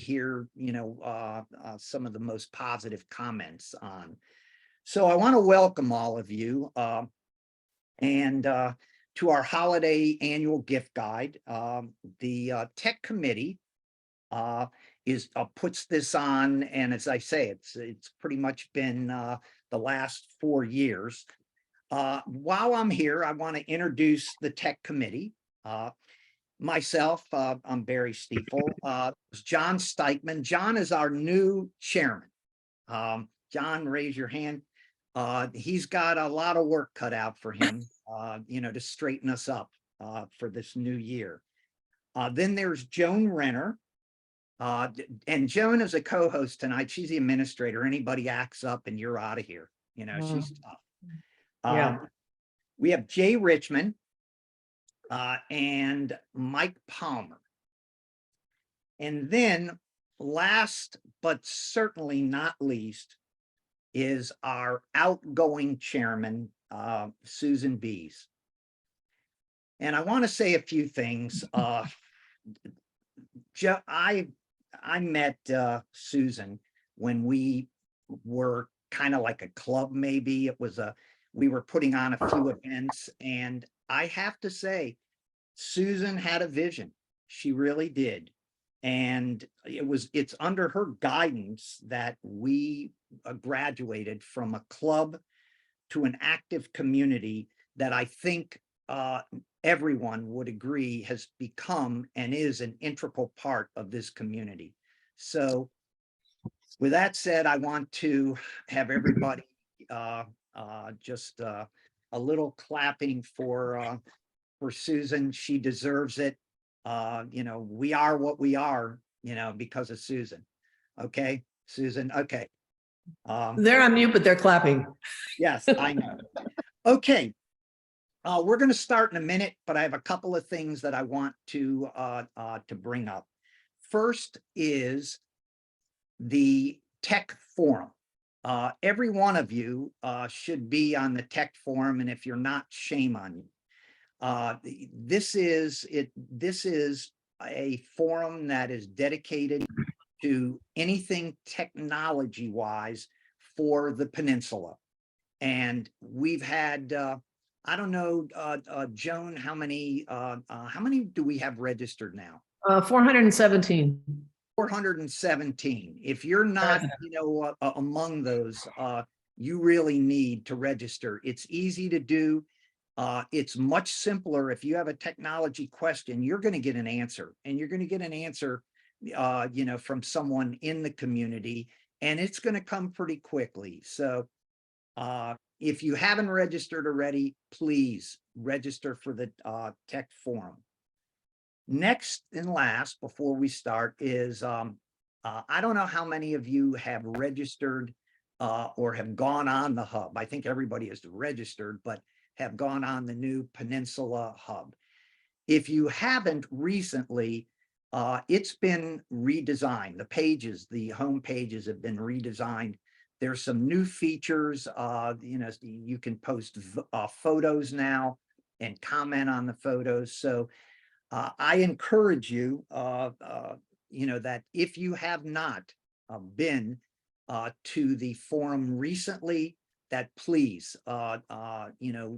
hear, some of the most positive comments on. So I want to welcome all of you and to our holiday annual gift guide. The tech committee puts this on, and as I say, it's pretty much been the last 4 years. While I'm here, I want to introduce the tech committee. Myself, I'm Barry Stiefel. John Stikeman. John is our new chairman. John, raise your hand. He's got a lot of work cut out for him, to straighten us up for this new year. Then there's Joan Renner. And Joan is a co-host tonight. She's the administrator. Anybody acts up and you're out of here. She's tough. Yeah. We have Jay Richmond and Mike Palmer. And then last but certainly not least is our outgoing chairman, Susan Bees. And I want to say a few things. I met Susan when we were kind of like a club, maybe. We were putting on a few events, and I have to say, Susan had a vision. She really did. And it's under her guidance that we graduated from a club to an active community that I think everyone would agree has become and is an integral part of this community. So with that said, I want to have everybody just a little clapping for Susan. She deserves it. We are what we are, because of Susan. Okay, Susan. Okay. They're on mute, but they're clapping. Yes, I know. Okay. We're going to start in a minute, but I have a couple of things that I want to bring up. First is the tech forum. Every one of you should be on the tech forum, and if you're not, shame on you. This is a forum that is dedicated to anything technology-wise for the peninsula, and we've had. I don't know, Joan, how many do we have registered now? 417. 417. If you're not, among those, you really need to register. It's easy to do. It's much simpler. If you have a technology question, you're going to get an answer, and you're going to get an answer, from someone in the community, and it's going to come pretty quickly. So, if you haven't registered already, please register for the tech forum. Next and last, before we start, is I don't know how many of you have registered or have gone on the hub. I think everybody is registered, but have gone on the new Peninsula hub. If you haven't recently, it's been redesigned. The pages, the home pages have been redesigned. There's some new features. You can post photos now and comment on the photos. So I encourage you, that if you have not been to the forum recently, that please,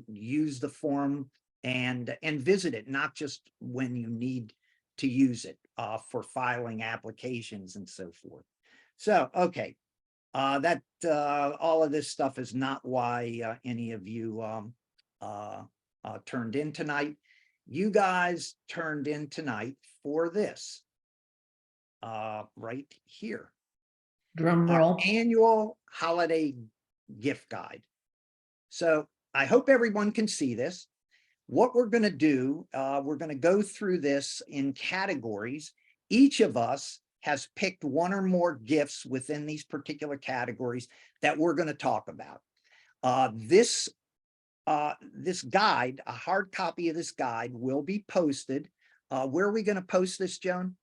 use the forum and visit it, not just when you need to use it for filing applications and so forth. So, okay. All of this stuff is not why any of you turned in tonight. You guys turned in tonight for this right here. Drum roll. Our annual holiday gift guide. So I hope everyone can see this. What we're going to do, we're going to go through this in categories. Each of us has picked one or more gifts within these particular categories that we're going to talk about. This guide, a hard copy of this guide, will be posted. Where are we going to post this, Joan?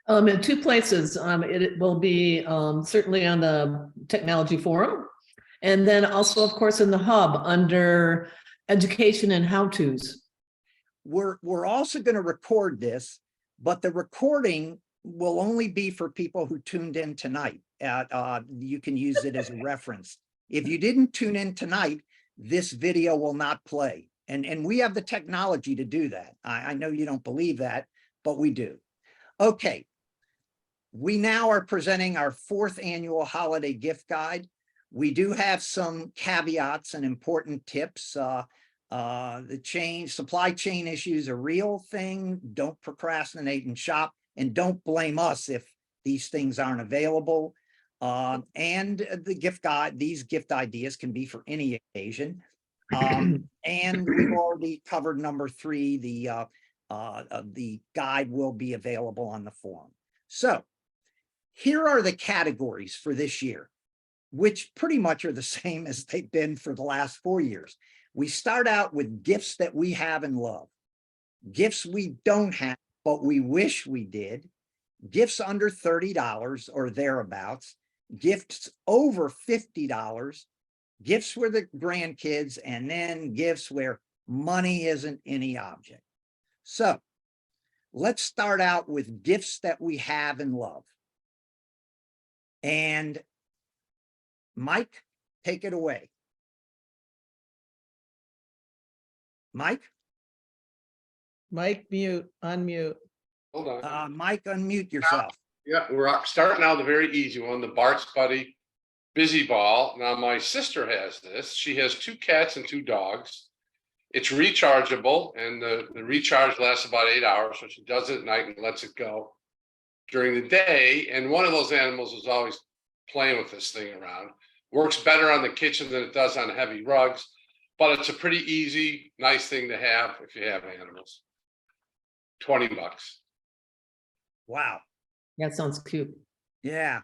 In two places. It will be certainly on the technology forum, and then also, of course, in the hub under education and how-tos. We're also going to record this, but the recording will only be for people who tuned in tonight. You can use it as a reference. If you didn't tune in tonight, this video will not play. And we have the technology to do that. I know you don't believe that, but we do. Okay. We now are presenting our 4th annual holiday gift guide. We do have some caveats and important tips. The supply chain issues are a real thing. Don't procrastinate and shop, and don't blame us if these things aren't available. And the gift guide, these gift ideas can be for any occasion. And we've already covered number 3. The guide will be available on the forum. So here are the categories for this year, which pretty much are the same as they've been for the last 4 years. We start out with gifts that we have and love, gifts we don't have, but we wish we did, gifts under $30 or thereabouts, gifts over $50, gifts for the grandkids, and then gifts where money isn't any object. So let's start out with gifts that we have and love. And Mike, take it away. Mike? Mike, unmute. Hold on. Mike, unmute yourself. Yeah, we're starting out the very easy one, the Bart's Buddy Busy Ball. Now, my sister has this. She has 2 cats and 2 dogs. It's rechargeable, and the recharge lasts about 8 hours. So she does it at night and lets it go during the day. And one of those animals is always playing with this thing around. Works better on the kitchen than it does on heavy rugs, but it's a pretty easy, nice thing to have if you have animals. $20. Wow. That sounds cute. Yeah.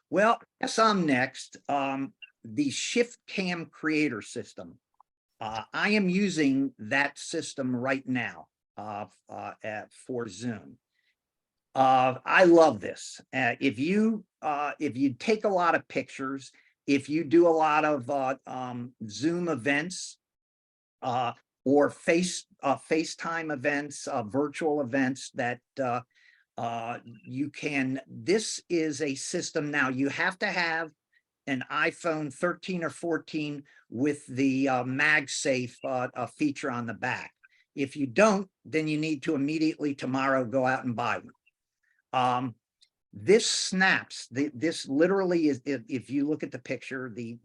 Well, I guess I'm next. The Shift Cam Creator System. I am using that system right now for Zoom. I love this. If you take a lot of pictures, if you do a lot of Zoom events or FaceTime events, virtual events that you can, this is a system. Now you have to have an iPhone 13 or 14 with the MagSafe feature on the back. If you don't, then you need to immediately tomorrow go out and buy one. This snaps, this literally is, if you look at the picture, the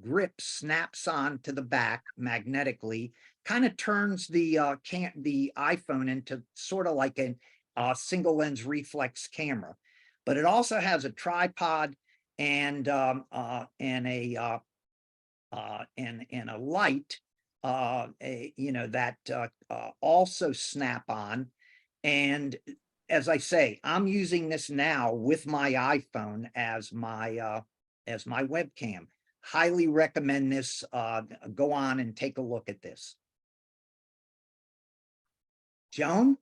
grip snaps on to the back magnetically, kind of turns the iPhone into sort of like a single lens reflex camera. But it also has a tripod and a light, that also snap on. And as I say, I'm using this now with my iPhone as my webcam. Highly recommend this. Go on and take a look at this. Joan?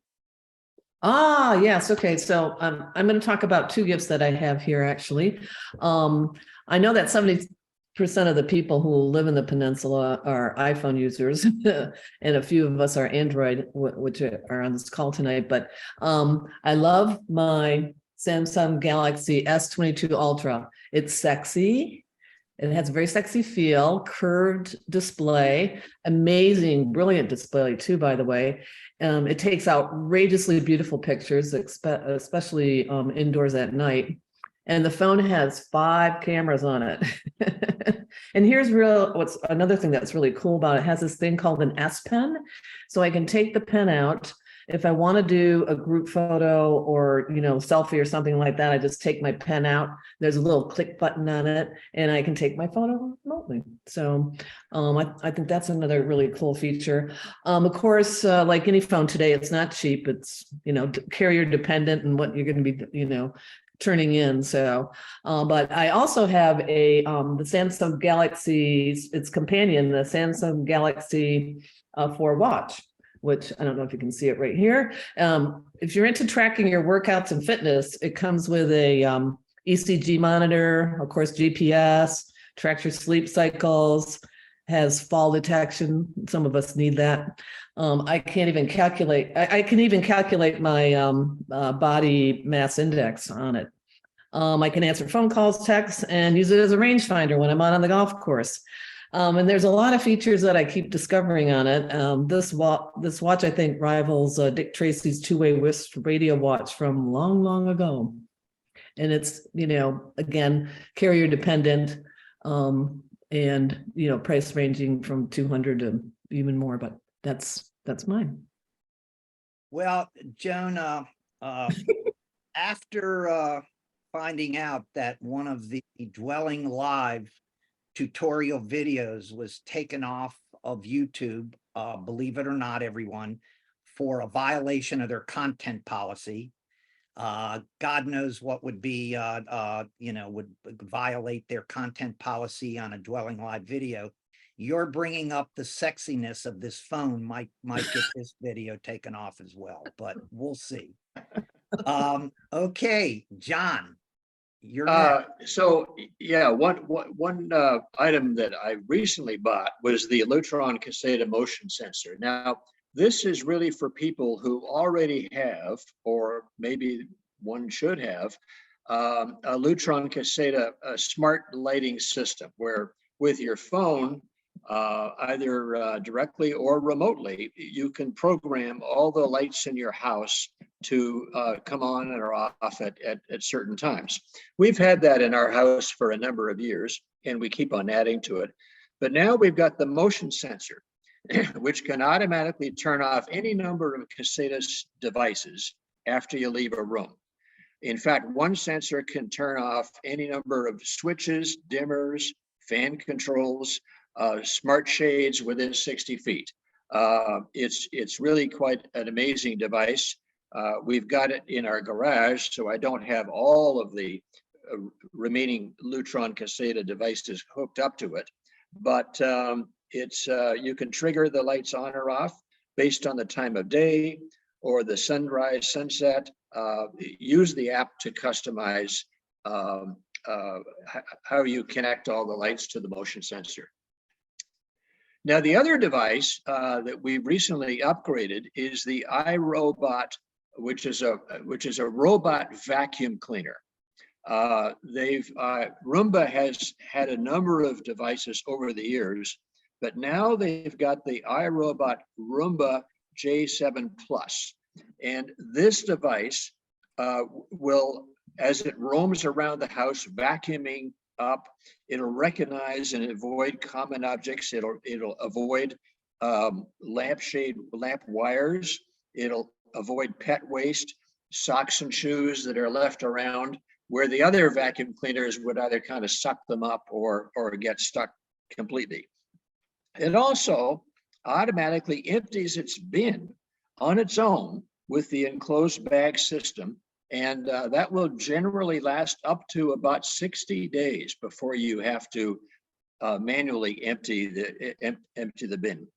Yes. Okay. So I'm going to talk about 2 gifts that I have here, actually. I know that 70% of the people who live in the peninsula are iPhone users, and a few of us are Android, which are on this call tonight. But I love my Samsung Galaxy S22 Ultra. It's sexy. It has a very sexy feel, curved display, amazing, brilliant display too, by the way. It takes outrageously beautiful pictures, especially indoors at night. And the phone has 5 cameras on it. And here's what's another thing that's really cool about it. It has this thing called an S Pen. So I can take the pen out. If I want to do a group photo or, selfie or something like that, I just take my pen out. There's a little click button on it and I can take my photo remotely. So I think that's another really cool feature. Of course, like any phone today, it's not cheap. It's, carrier dependent and what you're going to be, turning in. So, but I also have the Samsung Galaxy, its companion, the Samsung Galaxy 4 watch, which I don't know if you can see it right here. If you're into tracking your workouts and fitness, it comes with a ECG monitor, of course, GPS, tracks your sleep cycles, has fall detection. Some of us need that. I can't even calculate, I can even calculate my body mass index on it. I can answer phone calls, texts, and use it as a rangefinder when I'm out on the golf course. And there's a lot of features that I keep discovering on it. This watch, I think, rivals Dick Tracy's two-way wrist radio watch from long, long ago. And it's, again, carrier dependent, and, price ranging from 200 to even more, but that's mine. Well, Joan, after finding out that one of the Dwelling Live tutorial videos was taken off of YouTube, believe it or not, everyone, for a violation of their content policy. God knows what would be, would violate their content policy on a Dwelling Live video. You're bringing up the sexiness of this phone might get this video taken off as well, but we'll see. Okay, John, you're next. So yeah, one item that I recently bought was the Lutron Caseta motion sensor. Now, this is really for people who already have, or maybe one should have, a Lutron Caseta smart lighting system, where with your phone, either directly or remotely, you can program all the lights in your house to come on or off at certain times. We've had that in our house for a number of years, and we keep on adding to it. But now we've got the motion sensor, which can automatically turn off any number of Casetas devices after you leave a room. In fact, one sensor can turn off any number of switches, dimmers, fan controls, smart shades within 60 feet. It's really quite an amazing device. We've got it in our garage, so I don't have all of the remaining Lutron Caseta devices hooked up to it, but you can trigger the lights on or off based on the time of day or the sunrise, sunset. Use the app to customize how you connect all the lights to the motion sensor. Now, the other device that we recently upgraded is the iRobot, which is a robot vacuum cleaner. Roomba has had a number of devices over the years, but now they've got the iRobot Roomba J7 Plus. And this device will, as it roams around the house vacuuming up, it'll recognize and avoid common objects. It'll avoid lamp wires. It'll avoid pet waste, socks and shoes that are left around, where the other vacuum cleaners would either kind of suck them up or get stuck completely. It also automatically empties its bin on its own with the enclosed bag system, and that will generally last up to about 60 days before you have to manually empty the bin.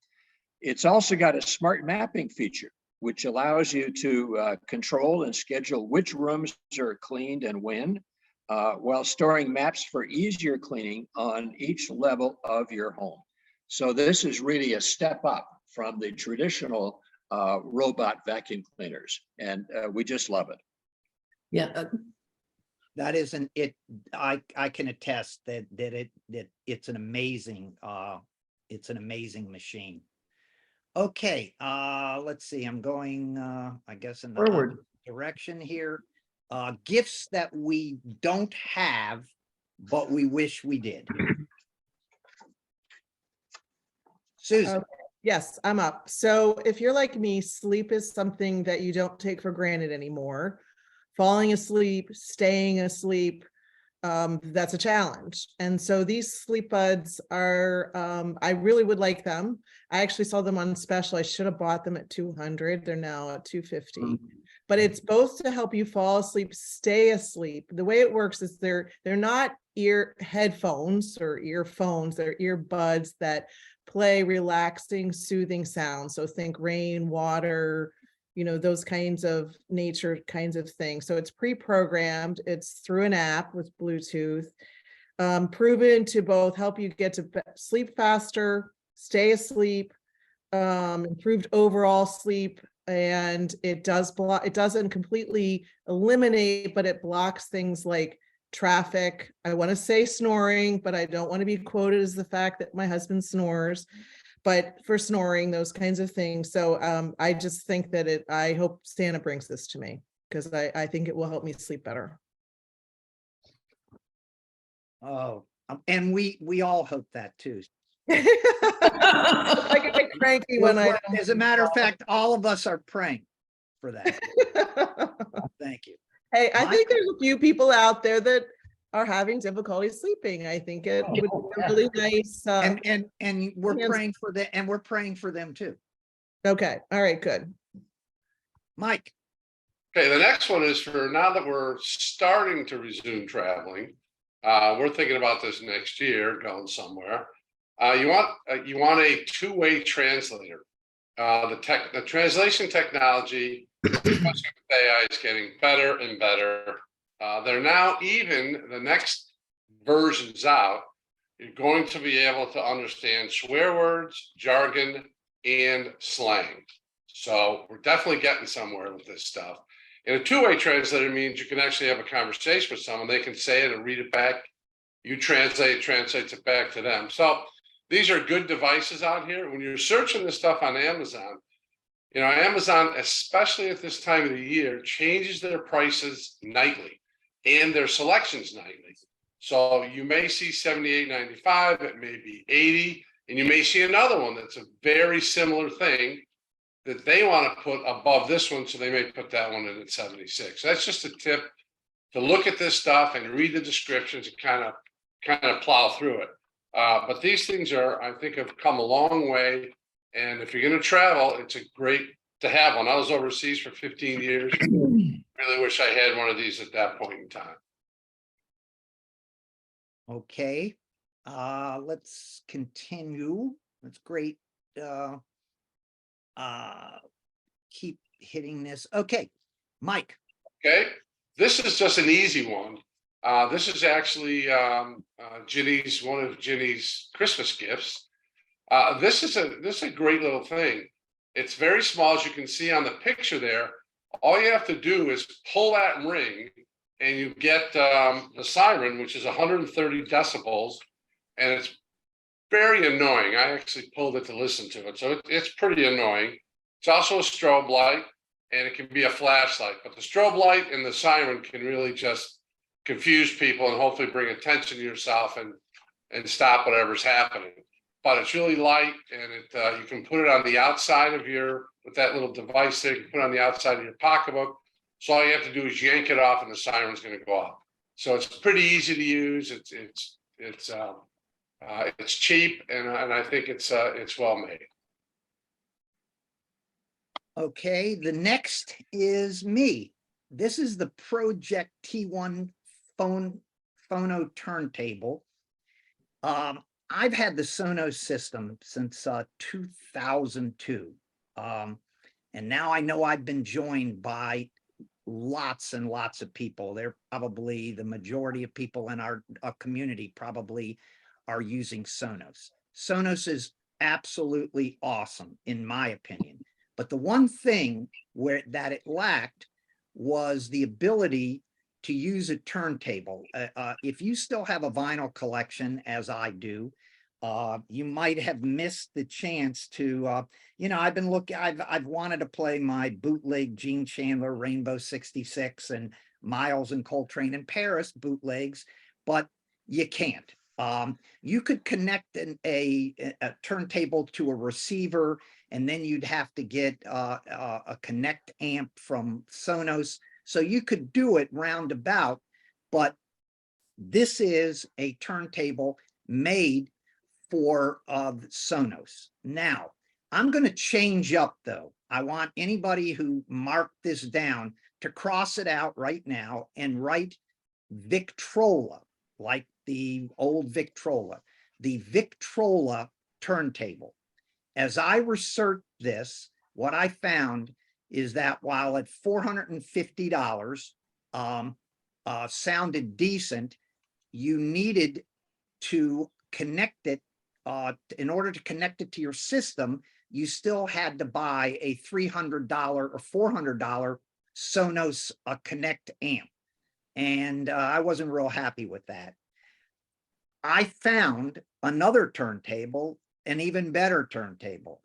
It's also got a smart mapping feature, which allows you to control and schedule which rooms are cleaned and when, while storing maps for easier cleaning on each level of your home. So this is really a step up from the traditional robot vacuum cleaners, and we just love it. Yeah. That isn't it. I can attest that it's an amazing machine. Okay, let's see. I'm going I guess in the Forward direction here. Gifts that we don't have, but we wish we did. Susan. Okay. Yes, I'm up. So if you're like me, sleep is something that you don't take for granted anymore. Falling asleep, staying asleep, that's a challenge. And so these sleep buds are, I really would like them. I actually saw them on special. I should have bought them at 200. They're now at 250. But it's both to help you fall asleep, stay asleep. The way it works is they're not headphones or earphones, they're earbuds that play relaxing, soothing sounds. So think rain, water, those kinds of nature kinds of things. So it's pre-programmed. It's through an app with Bluetooth, proven to both help you get to sleep faster, stay asleep, improved overall sleep, and it does block, it doesn't completely eliminate, but it blocks things like traffic. I want to say snoring, but I don't want to be quoted as the fact that my husband snores, but for snoring, those kinds of things. So I just think that I hope Santa brings this to me, because I think it will help me sleep better. Oh, and we all hope that too. I get cranky when I don't. As a matter of fact, all of us are praying for that. Thank you. Hey, I Mike? think there's a few people out there that are having difficulty sleeping. I think it would be a really nice. And we're Hands- praying for them, and we're praying for them too. Okay, all right, good. Mike, Okay, the next one is for now that we're starting to resume traveling. We're thinking about this next year, going somewhere. You want a two-way translator. The translation technology, especially with AI, is getting better and better. They're now, even the next versions out, you're going to be able to understand swear words, jargon, and slang. So we're definitely getting somewhere with this stuff. And a two-way translator means you can actually have a conversation with someone. They can say it and read it back. You translate, translates it back to them. So these are good devices out here. When you're searching this stuff on Amazon, you know, Amazon, especially at this time of the year, changes their prices nightly and their selections nightly. So you may see $78.95, it may be $80, and you may see another one that's a very similar thing that they want to put above this one, so they may put that one in at 76. So that's just a tip to look at this stuff and read the descriptions and kind of plow through it. But these things are, I think, have come a long way. And if you're going to travel, it's a great to have one. I was overseas for 15 years. Really wish I had one of these at that point in time. okay. Let's continue. That's great. Keep hitting this. Okay, Mike. Okay, this is just an easy one. This is actually Ginny's, one of Ginny's Christmas gifts. This is a great little thing. It's very small, as you can see on the picture there. All you have to do is pull that ring, and you get the siren, which is 130 decibels, and it's very annoying. I actually pulled it to listen to it, so it's pretty annoying. It's also a strobe light, and it can be a flashlight, but the strobe light and the siren can really just confuse people and hopefully bring attention to yourself and stop whatever's happening. But it's really light, and you can put it on the outside of with that little device there, you can put it on the outside of your pocketbook. So all you have to do is yank it off and the siren's going to go off. So it's pretty easy to use. It's cheap, and I think it's well made. Okay, the next is me. This is the Project T1 phono turntable. I've had the Sonos system since 2002. And now I know I've been joined by lots and lots of people. They're probably the majority of people in our community probably are using Sonos. Sonos is absolutely awesome, in my opinion. But the one thing that it lacked was the ability to use a turntable. If you still have a vinyl collection, as I do, you might have missed the chance to, I've wanted to play my bootleg Gene Chandler Rainbow 66 and Miles and Coltrane in Paris bootlegs, but you can't. You could connect a turntable to a receiver, and then you'd have to get a Connect amp from Sonos. So you could do it roundabout, but this is a turntable made for Sonos. Now, I'm going to change up though. I want anybody who marked this down to cross it out right now and write Victrola, like the old Victrola, the Victrola turntable. As I researched this, what I found is that while at $450 sounded decent, you needed to connect it in order to connect it to your system. you still had to buy a $300 or $400 Sonos Connect amp. And I wasn't real happy with that. I found another turntable, an even better turntable.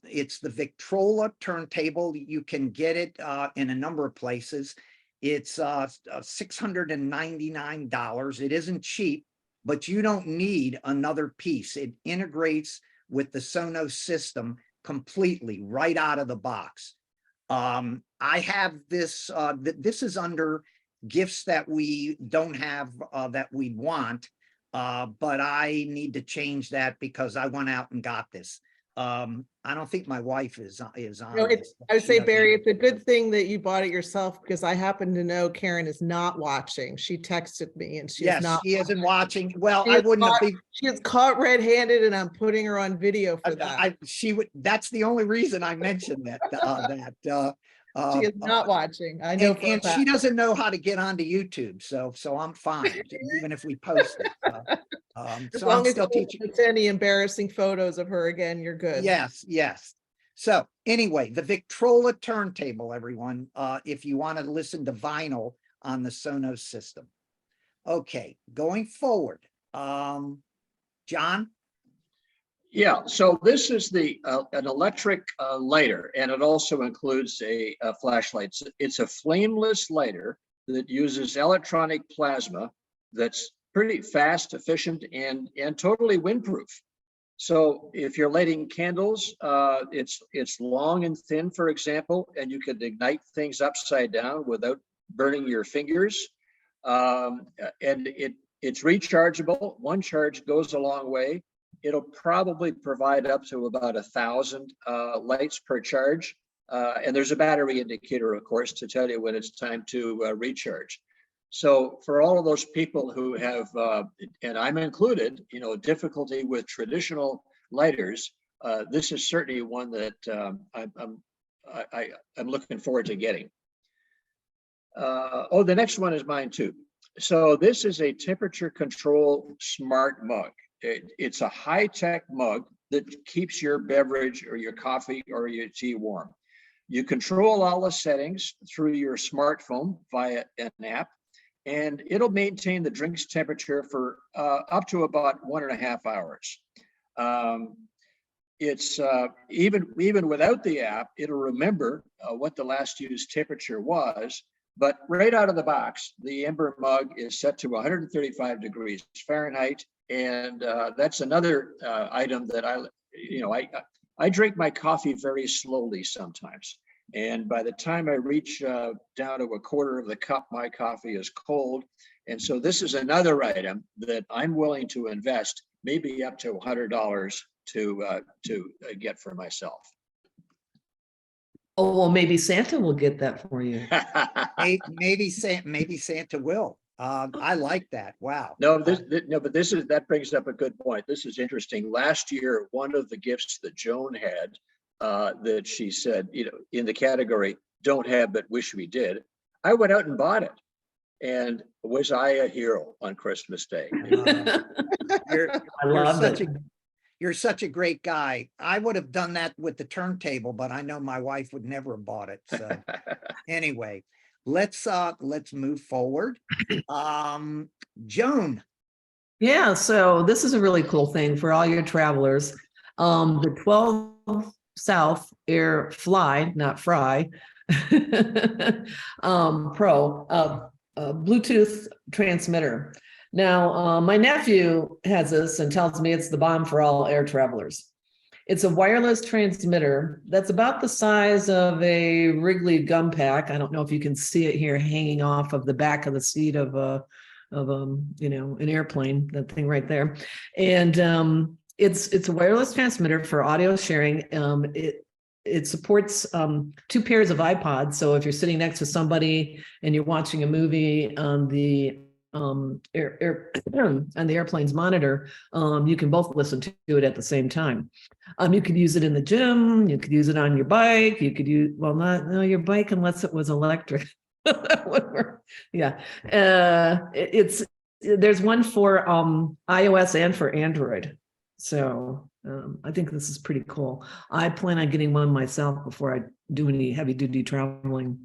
It's the Victrola turntable. You can get it in a number of places. It's $699. It isn't cheap, but you don't need another piece. It integrates with the Sonos system completely right out of the box. I have this, this is under gifts that we don't have that we want, but I need to change that because I went out and got this. I don't think my wife is on No, this. I would She say, doesn't- Barry, it's a good thing that you bought it yourself because I happen to know Karen is not watching. She texted me and she's Yes, not. she isn't watching. Well, She I is wouldn't have caught- been. She is caught red-handed and I'm putting her on video for that. She would. That's the only reason I mentioned that. She is not watching. I know. And, for a and she fact. doesn't know how to get onto YouTube, so I'm fine, even if we post it. As So I'm long as still you teaching. don't send any embarrassing photos of her again, you're good. Yes, yes. So anyway, the Victrola turntable, everyone, if you want to listen to vinyl on the Sonos system. Okay, going forward, John? Yeah, so this is the an electric lighter, and it also includes a flashlight. It's a flameless lighter that uses electronic plasma that's pretty fast, efficient, and totally windproof. So if you're lighting candles, it's long and thin, for example, and you can ignite things upside down without burning your fingers. And it's rechargeable. One charge goes a long way. It'll probably provide up to about 1,000 lights per charge. And there's a battery indicator, of course, to tell you when it's time to recharge. So for all of those people who have, and I'm included, difficulty with traditional lighters, this is certainly one that I'm looking forward to getting. The next one is mine too. So this is a temperature control smart mug. It's a high-tech mug that keeps your beverage or your coffee or your tea warm. You control all the settings through your smartphone via an app, and it'll maintain the drink's temperature for up to about 1.5 hours. It's even without the app, it'll remember what the last used temperature was. But right out of the box, the Ember mug is set to 135 degrees Fahrenheit. And that's another item that I drink my coffee very slowly sometimes. And by the time I reach down to 1/4 of the cup, my coffee is cold. And so this is another item that I'm willing to invest maybe up to $100 to get for myself. Oh, well, maybe Santa will get that for you. Maybe Santa will. I like that. Wow. But that brings up a good point. This is interesting. Last year, one of the gifts that Joan had that she said, in the category "don't have but wish we did," I went out and bought it. And was I a hero on Christmas Day? I love it. You're such a great guy. I would have done that with the turntable, but I know my wife would never have bought it. So anyway, let's move forward. Joan. Yeah, so this is a really cool thing for all your travelers. The 12 South Air Fly, not Fry, Pro Bluetooth transmitter. Now, my nephew has this and tells me it's the bomb for all air travelers. It's a wireless transmitter that's about the size of a Wrigley gum pack. I don't know if you can see it here hanging off of the back of the seat of an airplane, that thing right there. And it's a wireless transmitter for audio sharing. It supports 2 pairs of iPods. So if you're sitting next to somebody and you're watching a movie on the on the airplane's monitor, you can both listen to it at the same time. You could use it in the gym. You could use it on your bike. You could use, your bike unless it was electric. That would work. Yeah. There's one for iOS and for Android. So I think this is pretty cool. I plan on getting one myself before I do any heavy duty traveling.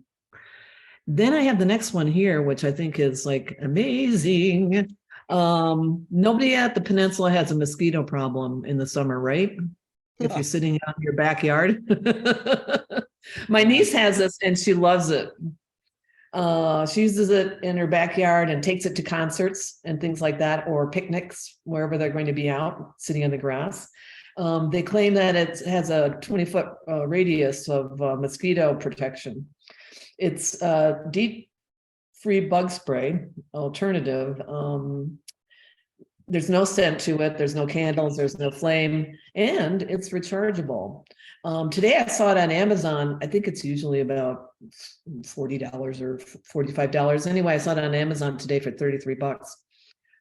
Then I have the next one here, which I think is like amazing. Nobody at the peninsula has a mosquito problem in the summer, right? If you're sitting out in your backyard. My niece has this and she loves it. She uses it in her backyard and takes it to concerts and things like that, or picnics, wherever they're going to be out sitting on the grass. They claim that it has a 20-foot radius of mosquito protection. It's a deep free bug spray alternative. There's no scent to it. There's no candles. There's no flame, and it's rechargeable. Today I saw it on Amazon. I think it's usually about $40 or $45. Anyway, I saw it on Amazon today for $33.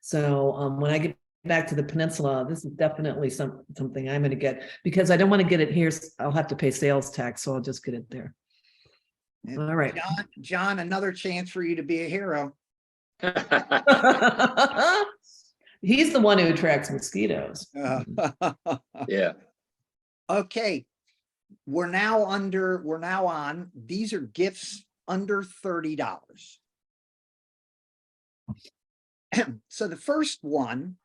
So when I get back to the peninsula, this is definitely something I'm going to get, because I don't want to get it here. I'll have to pay sales tax, so I'll just get it there. All right. John, another chance for you to be a hero. He's the one who attracts mosquitoes. Yeah. Okay. We're now on, these are gifts under $30. So the first one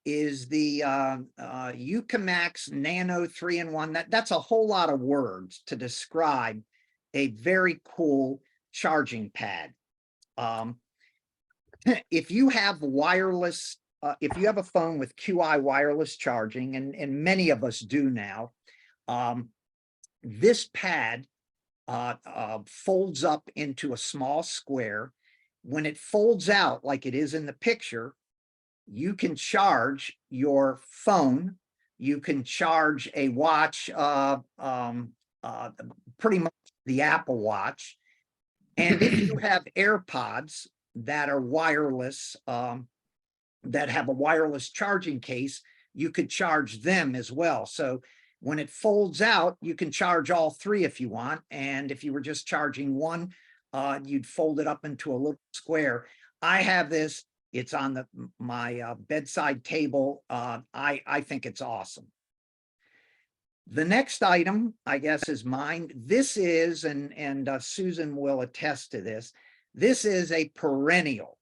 is the Ucamax Nano 3-in-1. That's a whole lot of words to describe a very cool charging pad. If you have wireless, if you have a phone with QI wireless charging, and many of us do now, this pad folds up into a small square. When it folds out like it is in the picture, you can charge your phone, you can charge a watch, pretty much the Apple Watch. And if you have AirPods that are wireless, that have a wireless charging case, you could charge them as well. So when it folds out, you can charge all three if you want. And if you were just charging one, you'd fold it up into a little square. I have this, it's on my bedside table. I think it's awesome. The next item, I guess, is mine. This is, and Susan will attest to this, this is a perennial.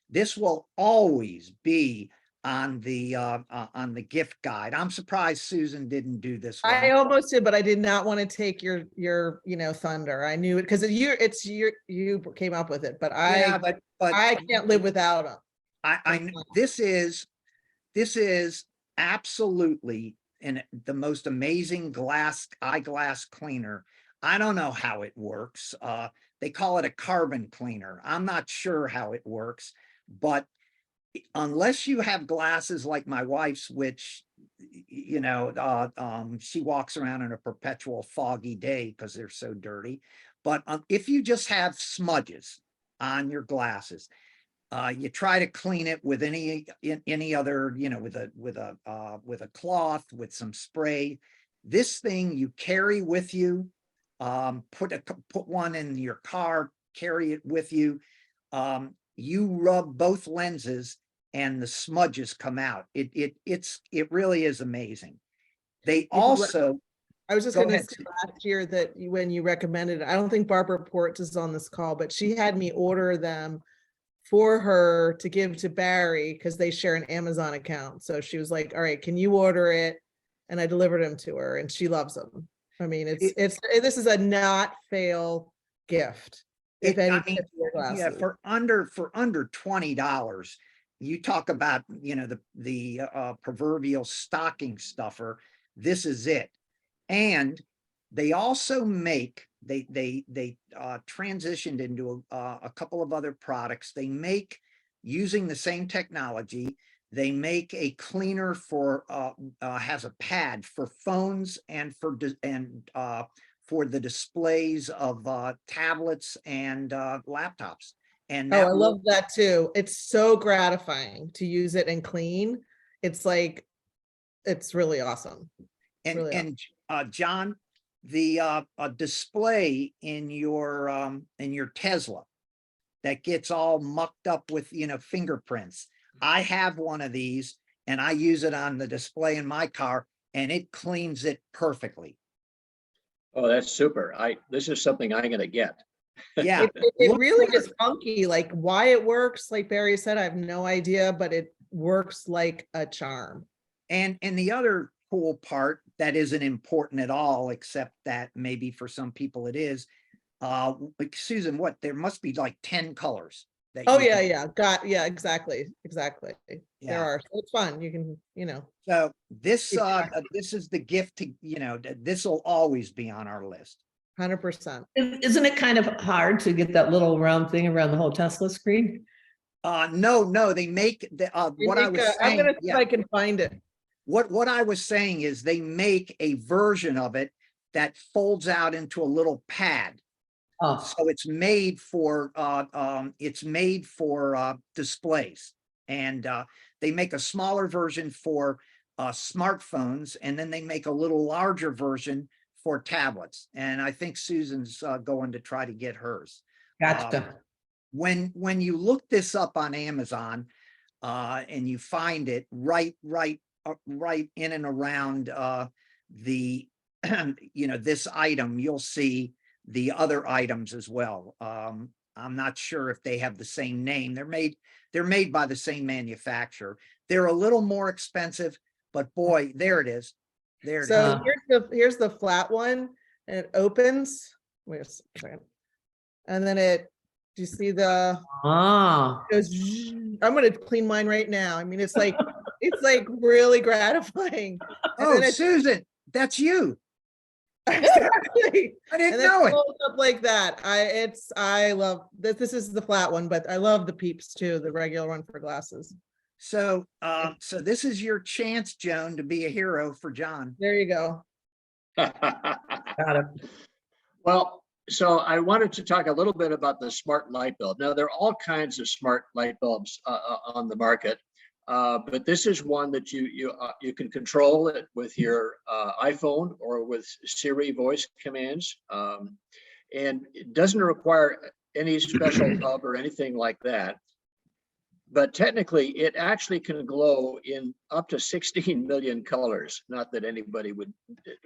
This will always be on the gift guide. I'm surprised Susan didn't do this one. I almost did, but I did not want to take your thunder. I knew it because you came up with it, but Yeah, but I can't live without them. I this is absolutely the most amazing eyeglass cleaner. I don't know how it works. They call it a carbon cleaner. I'm not sure how it works, but unless you have glasses like my wife's, which, she walks around in a perpetual foggy day because they're so dirty. But if you just have smudges on your glasses, you try to clean it with any other, with a cloth, with some spray. This thing you carry with you, put one in your car, carry it with you. You rub both lenses and the smudges come out. It really is amazing. They also, I was just Go going to ahead, say Sue. last year that when you recommended it, I don't think Barbara Ports is on this call, but she had me order them for her to give to Barry because they share an Amazon account. So she was like, all right, can you order it? And I delivered them to her and she loves them. I mean, this is a not fail gift. If any, yeah, for under $20, you talk about, the proverbial stocking stuffer. This is it. And they also make, they transitioned into a couple of other products. They make, using the same technology, they make a cleaner for has a pad for phones and for the displays of tablets and laptops. And I love that too. It's so gratifying to use it and clean. It's like, it's really awesome. John, the display in your Tesla that gets all mucked up with fingerprints. I have one of these, and I use it on the display in my car, and it cleans it perfectly. Oh, that's super. This is something I'm gonna get. Yeah. It Look really for it. is funky, like why it works, like Barry said, I have no idea, but it works like a charm. And the other cool part that isn't important at all, except that maybe for some people it is, like Susan, what, there must be like 10 colors. That Oh, you yeah, can- yeah, exactly. There Yeah. are, so it's fun, you can, So this, Keep track. this is the gift to, this will always be on our list. 100%. Isn't it kind of hard to get that little round thing around the whole Tesla screen? No, they make the, what I was I'm gonna saying, see if I can find it. what I was saying is they make a version of it that folds out into a little pad. Oh, So it's made for displays, and they make a smaller version for smartphones, and then they make a little larger version for tablets. And I think Susan's going to try to get hers. gotcha. When you look this up on Amazon, and you find it right in and around the this item, you'll see the other items as well. I'm not sure if they have the same name. They're made by the same manufacturer. They're a little more expensive, but boy, there it is. There it is. So here's the flat one, and it opens. Wait a second. And then do you see the, Ah, it goes, zzz. I'm gonna clean mine right now. I mean, it's like really gratifying. And Oh, then it Susan, that's you. exactly. I didn't And then know it. folds up like that. I love this. This is the flat one, but I love the peeps too, the regular one for glasses. So, so this is your chance, Joan, to be a hero for John. There you go. got it. Well, so I wanted to talk a little bit about the smart light bulb. Now, there are all kinds of smart light bulbs on the market, but this is one that you can control it with your iPhone or with Siri voice commands, and it doesn't require any special hub or anything like that. But technically, it actually can glow in up to 16 million colors. Not that anybody would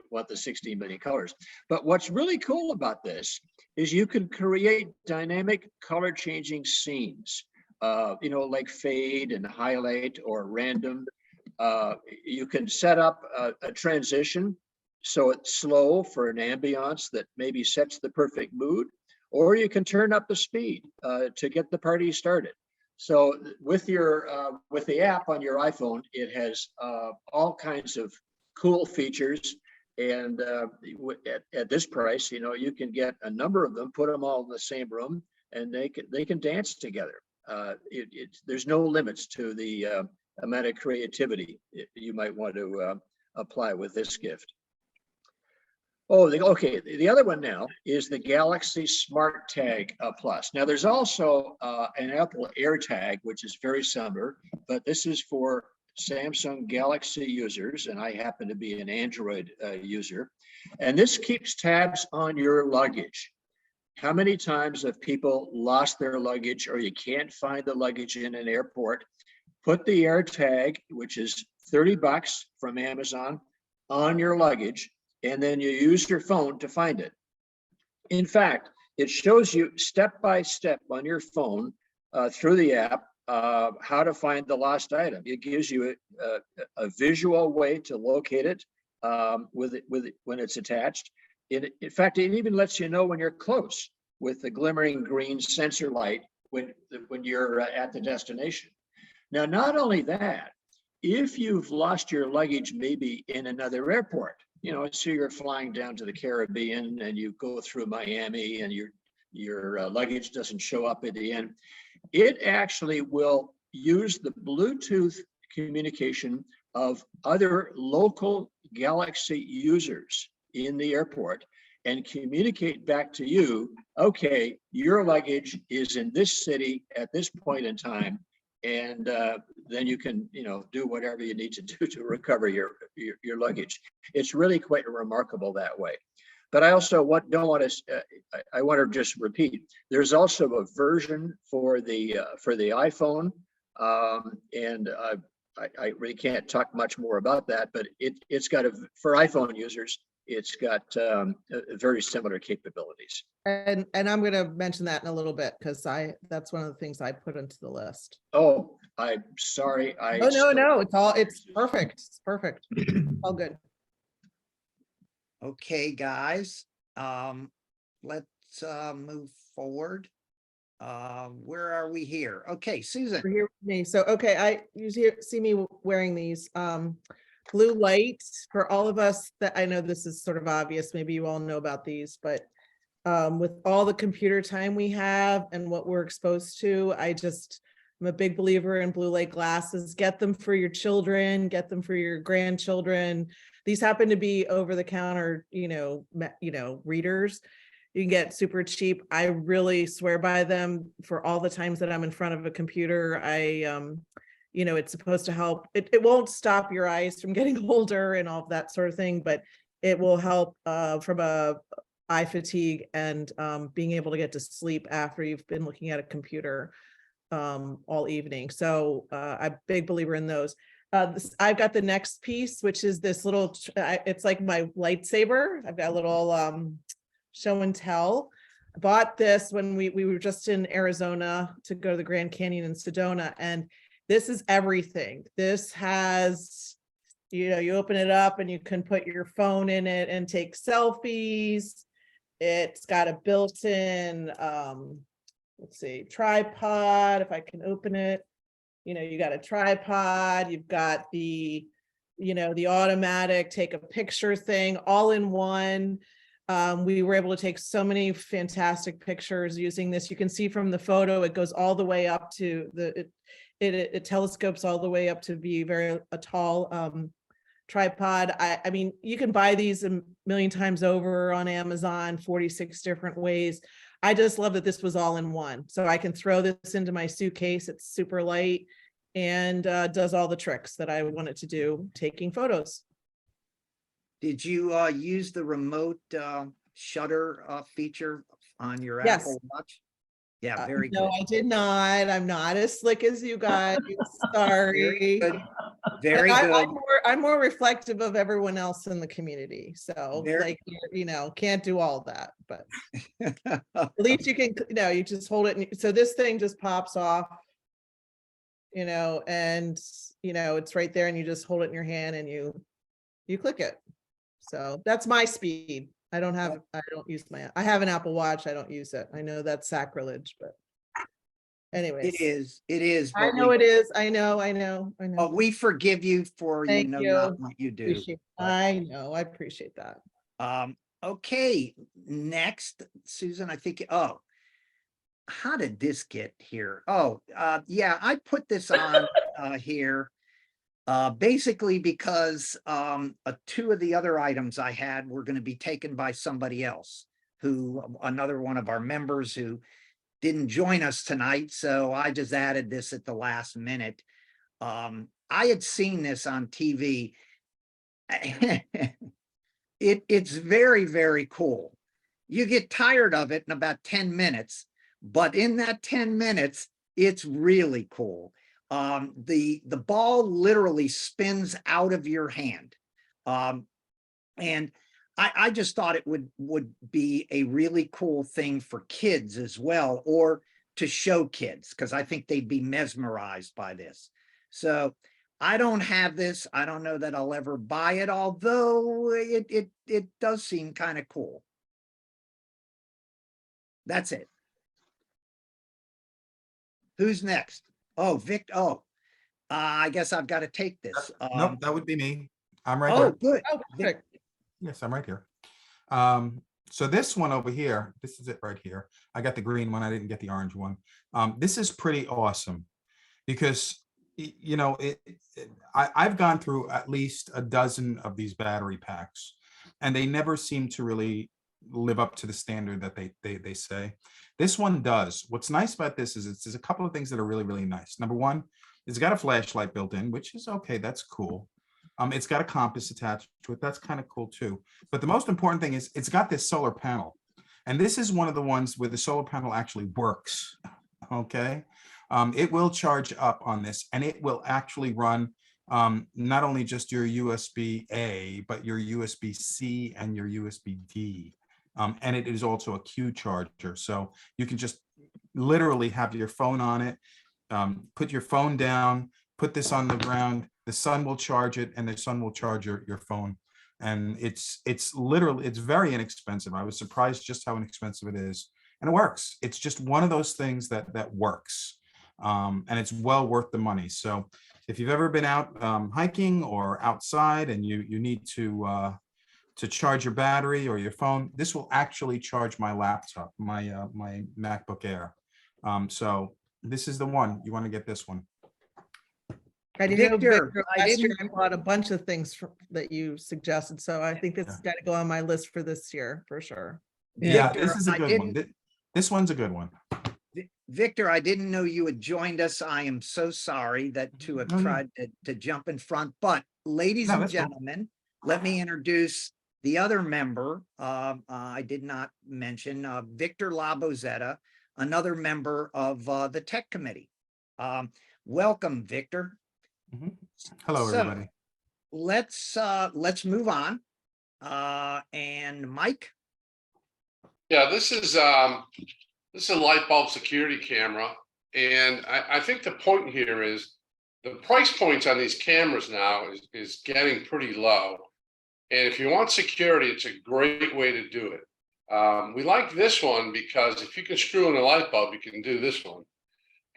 want the 16 million colors. But what's really cool about this is you can create dynamic color changing scenes, like fade and highlight or random. You can set up a transition so it's slow for an ambiance that maybe sets the perfect mood, or you can turn up the speed to get the party started. So with the app on your iPhone, it has all kinds of cool features, and at this price, you can get a number of them, put them all in the same room, and they can dance together. There's no limits to the amount of creativity you might want to apply with this gift. Oh, okay. The other one now is the Galaxy Smart Tag Plus. Now, there's also an Apple AirTag, which is very similar, but this is for Samsung Galaxy users, and I happen to be an Android user. And this keeps tabs on your luggage. How many times have people lost their luggage, or you can't find the luggage in an airport? Put the AirTag, which is $30 from Amazon, on your luggage, and then you use your phone to find it. In fact, it shows you step by step on your phone through the app how to find the lost item. It gives you a visual way to locate it when it's attached. In fact, it even lets you know when you're close with the glimmering green sensor light when you're at the destination. Now, not only that, if you've lost your luggage maybe in another airport, so you're flying down to the Caribbean and you go through Miami and your luggage doesn't show up at the end, it actually will use the Bluetooth communication of other local Galaxy users in the airport and communicate back to you, okay, your luggage is in this city at this point in time. And then you can, do whatever you need to do to recover your luggage. It's really quite remarkable that way. But I also want to just repeat. There's also a version for the iPhone, and I really can't talk much more about that, but it's got for iPhone users, it's got very similar capabilities. And I'm gonna mention that in a little bit, because that's one of the things I put into the list. Oh, I'm sorry. Oh, no, it's perfect. It's perfect. All good. Okay, guys, let's move forward. Where are we here? Okay, Susan. We're here with me. So, okay, you see me wearing these blue lights for all of us that, I know this is sort of obvious, maybe you all know about these, but with all the computer time we have and what we're exposed to, I'm a big believer in blue light glasses. Get them for your children, get them for your grandchildren. These happen to be over the counter, readers. You can get super cheap. I really swear by them for all the times that I'm in front of a computer. It's supposed to help. It won't stop your eyes from getting older and all of that sort of thing, but it will help from eye fatigue and being able to get to sleep after you've been looking at a computer all evening. So I'm a big believer in those. I've got the next piece, which is this little, it's like my lightsaber. I've got a little show and tell. I bought this when we were just in Arizona to go to the Grand Canyon in Sedona. And this is everything. This has, you open it up and you can put your phone in it and take selfies. It's got a built-in, let's see, tripod. If I can open it, you got a tripod, you've got the automatic take a picture thing all in one. We were able to take so many fantastic pictures using this. You can see from the photo, it goes all the way up to it telescopes all the way up to be a tall tripod. I mean, you can buy these a million times over on Amazon, 46 different ways. I just love that this was all in one. So I can throw this into my suitcase. It's super light and does all the tricks that I want it to do, taking photos. Did you use the remote shutter feature on your Yes. Apple Watch? Yeah, very No, good. I did not. I'm not as slick as you guys. Sorry. Very good. Very And good. I'm more reflective of everyone else in the community. So Very- can't do all that, but at least you can, you just hold it. So this thing just pops off, and it's right there and you just hold it in your hand and you click it. So that's my speed. I don't have an Apple Watch. I don't use it. I know that's sacrilege, but anyways. It is. I know it is. I know. But we forgive you for, Thank not you. what you do. I know. I appreciate that. Okay, next, Susan, I think, how did this get here? Yeah, I put this on here basically because two of the other items I had were going to be taken by somebody else, another one of our members who didn't join us tonight. So I just added this at the last minute. I had seen this on TV. It's very, very cool. You get tired of it in about 10 minutes, but in that 10 minutes, it's really cool. The ball literally spins out of your hand. And I just thought it would be a really cool thing for kids as well, or to show kids, because I think they'd be mesmerized by this. So I don't have this. I don't know that I'll ever buy it, although it does seem kind of cool. That's it. Who's next? Oh, Vic. Oh, I guess I've got to take this. Nope, that would be me. I'm right Oh, here. good. Oh, perfect. Yes, I'm right here. So this one over here, this is it right here. I got the green one. I didn't get the orange one. This is pretty awesome because, I've gone through at least a dozen of these battery packs, and they never seem to really live up to the standard that they say. This one does. What's nice about this is there's a couple of things that are really, really nice. Number one, it's got a flashlight built in, which is okay. That's cool. It's got a compass attached to it. That's kind of cool too. But the most important thing is it's got this solar panel. And this is one of the ones where the solar panel actually works. Okay. It will charge up on this and it will actually run not only just your USB-A, but your USB-C and your USB-D. And it is also a Q charger. So you can just literally have your phone on it, put your phone down, put this on the ground, the sun will charge it, and the sun will charge your phone. And it's literally, it's very inexpensive. I was surprised just how inexpensive it is. And it works. It's just one of those things that works. And it's well worth the money. So if you've ever been out hiking or outside and you need to charge your battery or your phone, this will actually charge my laptop, my MacBook Air. So this is the one. You want to get this one. I didn't know, Victor, Victor, I last year didn't- I bought a bunch of things that you suggested, so I think that's got to go on my list for this year, for sure. Yeah, Victor, this is a I good one. This one's a good one. Victor, I didn't know you had joined us. I am so sorry that to have No, no. tried to jump in front, but ladies No, and that's cool. gentlemen, let me introduce the other member. I did not mention, Victor Labozetta, another member of the Tech Committee. Welcome, Victor. Hello, So, everybody. let's move on. And Mike, Yeah, this is a light bulb security camera. And I think the point here is the price points on these cameras now is getting pretty low. And if you want security, it's a great way to do it. We like this one because if you can screw in a light bulb, you can do this one.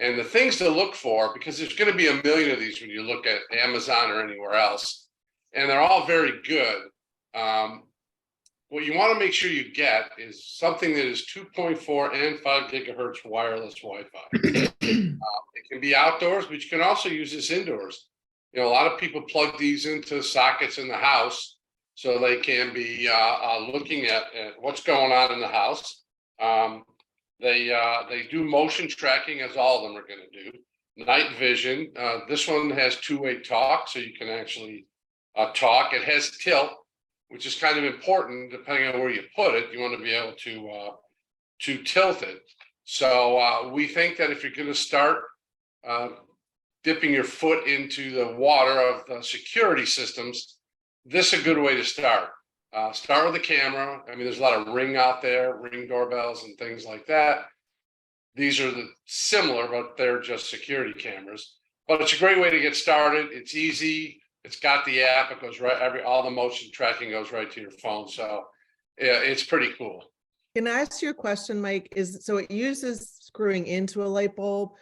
And the things to look for, because there's going to be a million of these when you look at Amazon or anywhere else, and they're all very good. What you want to make sure you get is something that is 2.4 and 5 gigahertz wireless Wi-Fi. It can be outdoors, but you can also use this indoors. You know, a lot of people plug these into sockets in the house so they can be looking at what's going on in the house. They do motion tracking, as all of them are going to do. Night vision. This one has two-way talk, so you can actually talk. It has tilt, which is kind of important depending on where you put it. You want to be able to tilt it. So we think that if you're going to start dipping your foot into the water of the security systems, this is a good way to start. Start with the camera. I mean, there's a lot of Ring out there, Ring doorbells and things like that. These are similar, but they're just security cameras. But it's a great way to get started. It's easy. It's got the app. It goes right. All the motion tracking goes right to your phone. So yeah, it's pretty cool. Can I ask you a question, Mike? So it uses screwing into a light bulb.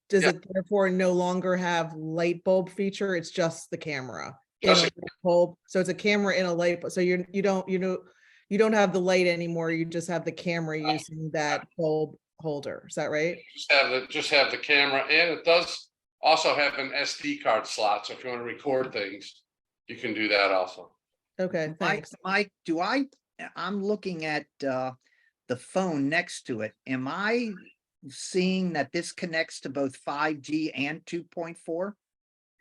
Does it therefore no longer have light bulb feature? It's just the camera in a light bulb. So it's a camera in a light bulb. So you don't have the light anymore. You just have the camera using that bulb holder. Is that right? Just have the camera, and it does also have an SD card slot. So if you want to record things, you can do that also. Okay, thanks. Mike, I'm looking at the phone next to it. Am I seeing that this connects to both 5G and 2.4?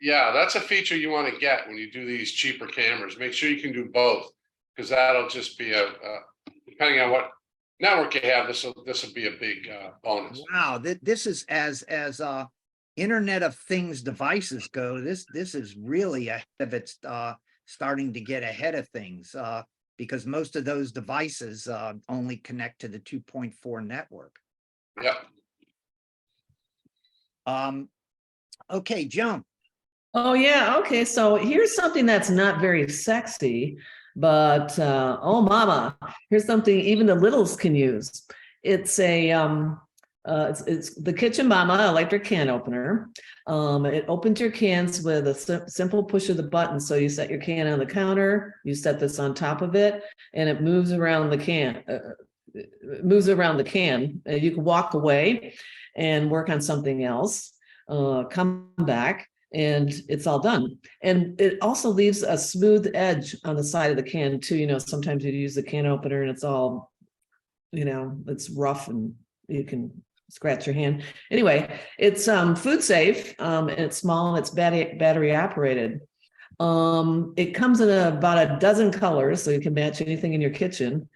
Yeah, that's a feature you want to get when you do these cheaper cameras. Make sure you can do both, because that'll just be depending on what network you have, this will be a big bonus. Wow, this is as Internet of Things devices go, this is really ahead of its starting to get ahead of things because most of those devices only connect to the 2.4 network. Yep. Okay, Joan. Oh, yeah. Okay. So here's something that's not very sexy, but oh, mama, here's something even the littles can use. It's it's the Kitchen Mama electric can opener. It opens your cans with a simple push of the button. So you set your can on the counter, you set this on top of it, and it moves around the can. You can walk away and work on something else, come back, and it's all done. And it also leaves a smooth edge on the side of the can too. You know, sometimes you use the can opener and it's all, you know, it's rough and you can scratch your hand. Anyway, it's food safe, and it's small, and it's battery operated. It comes in about a dozen colors, so you can match anything in your kitchen.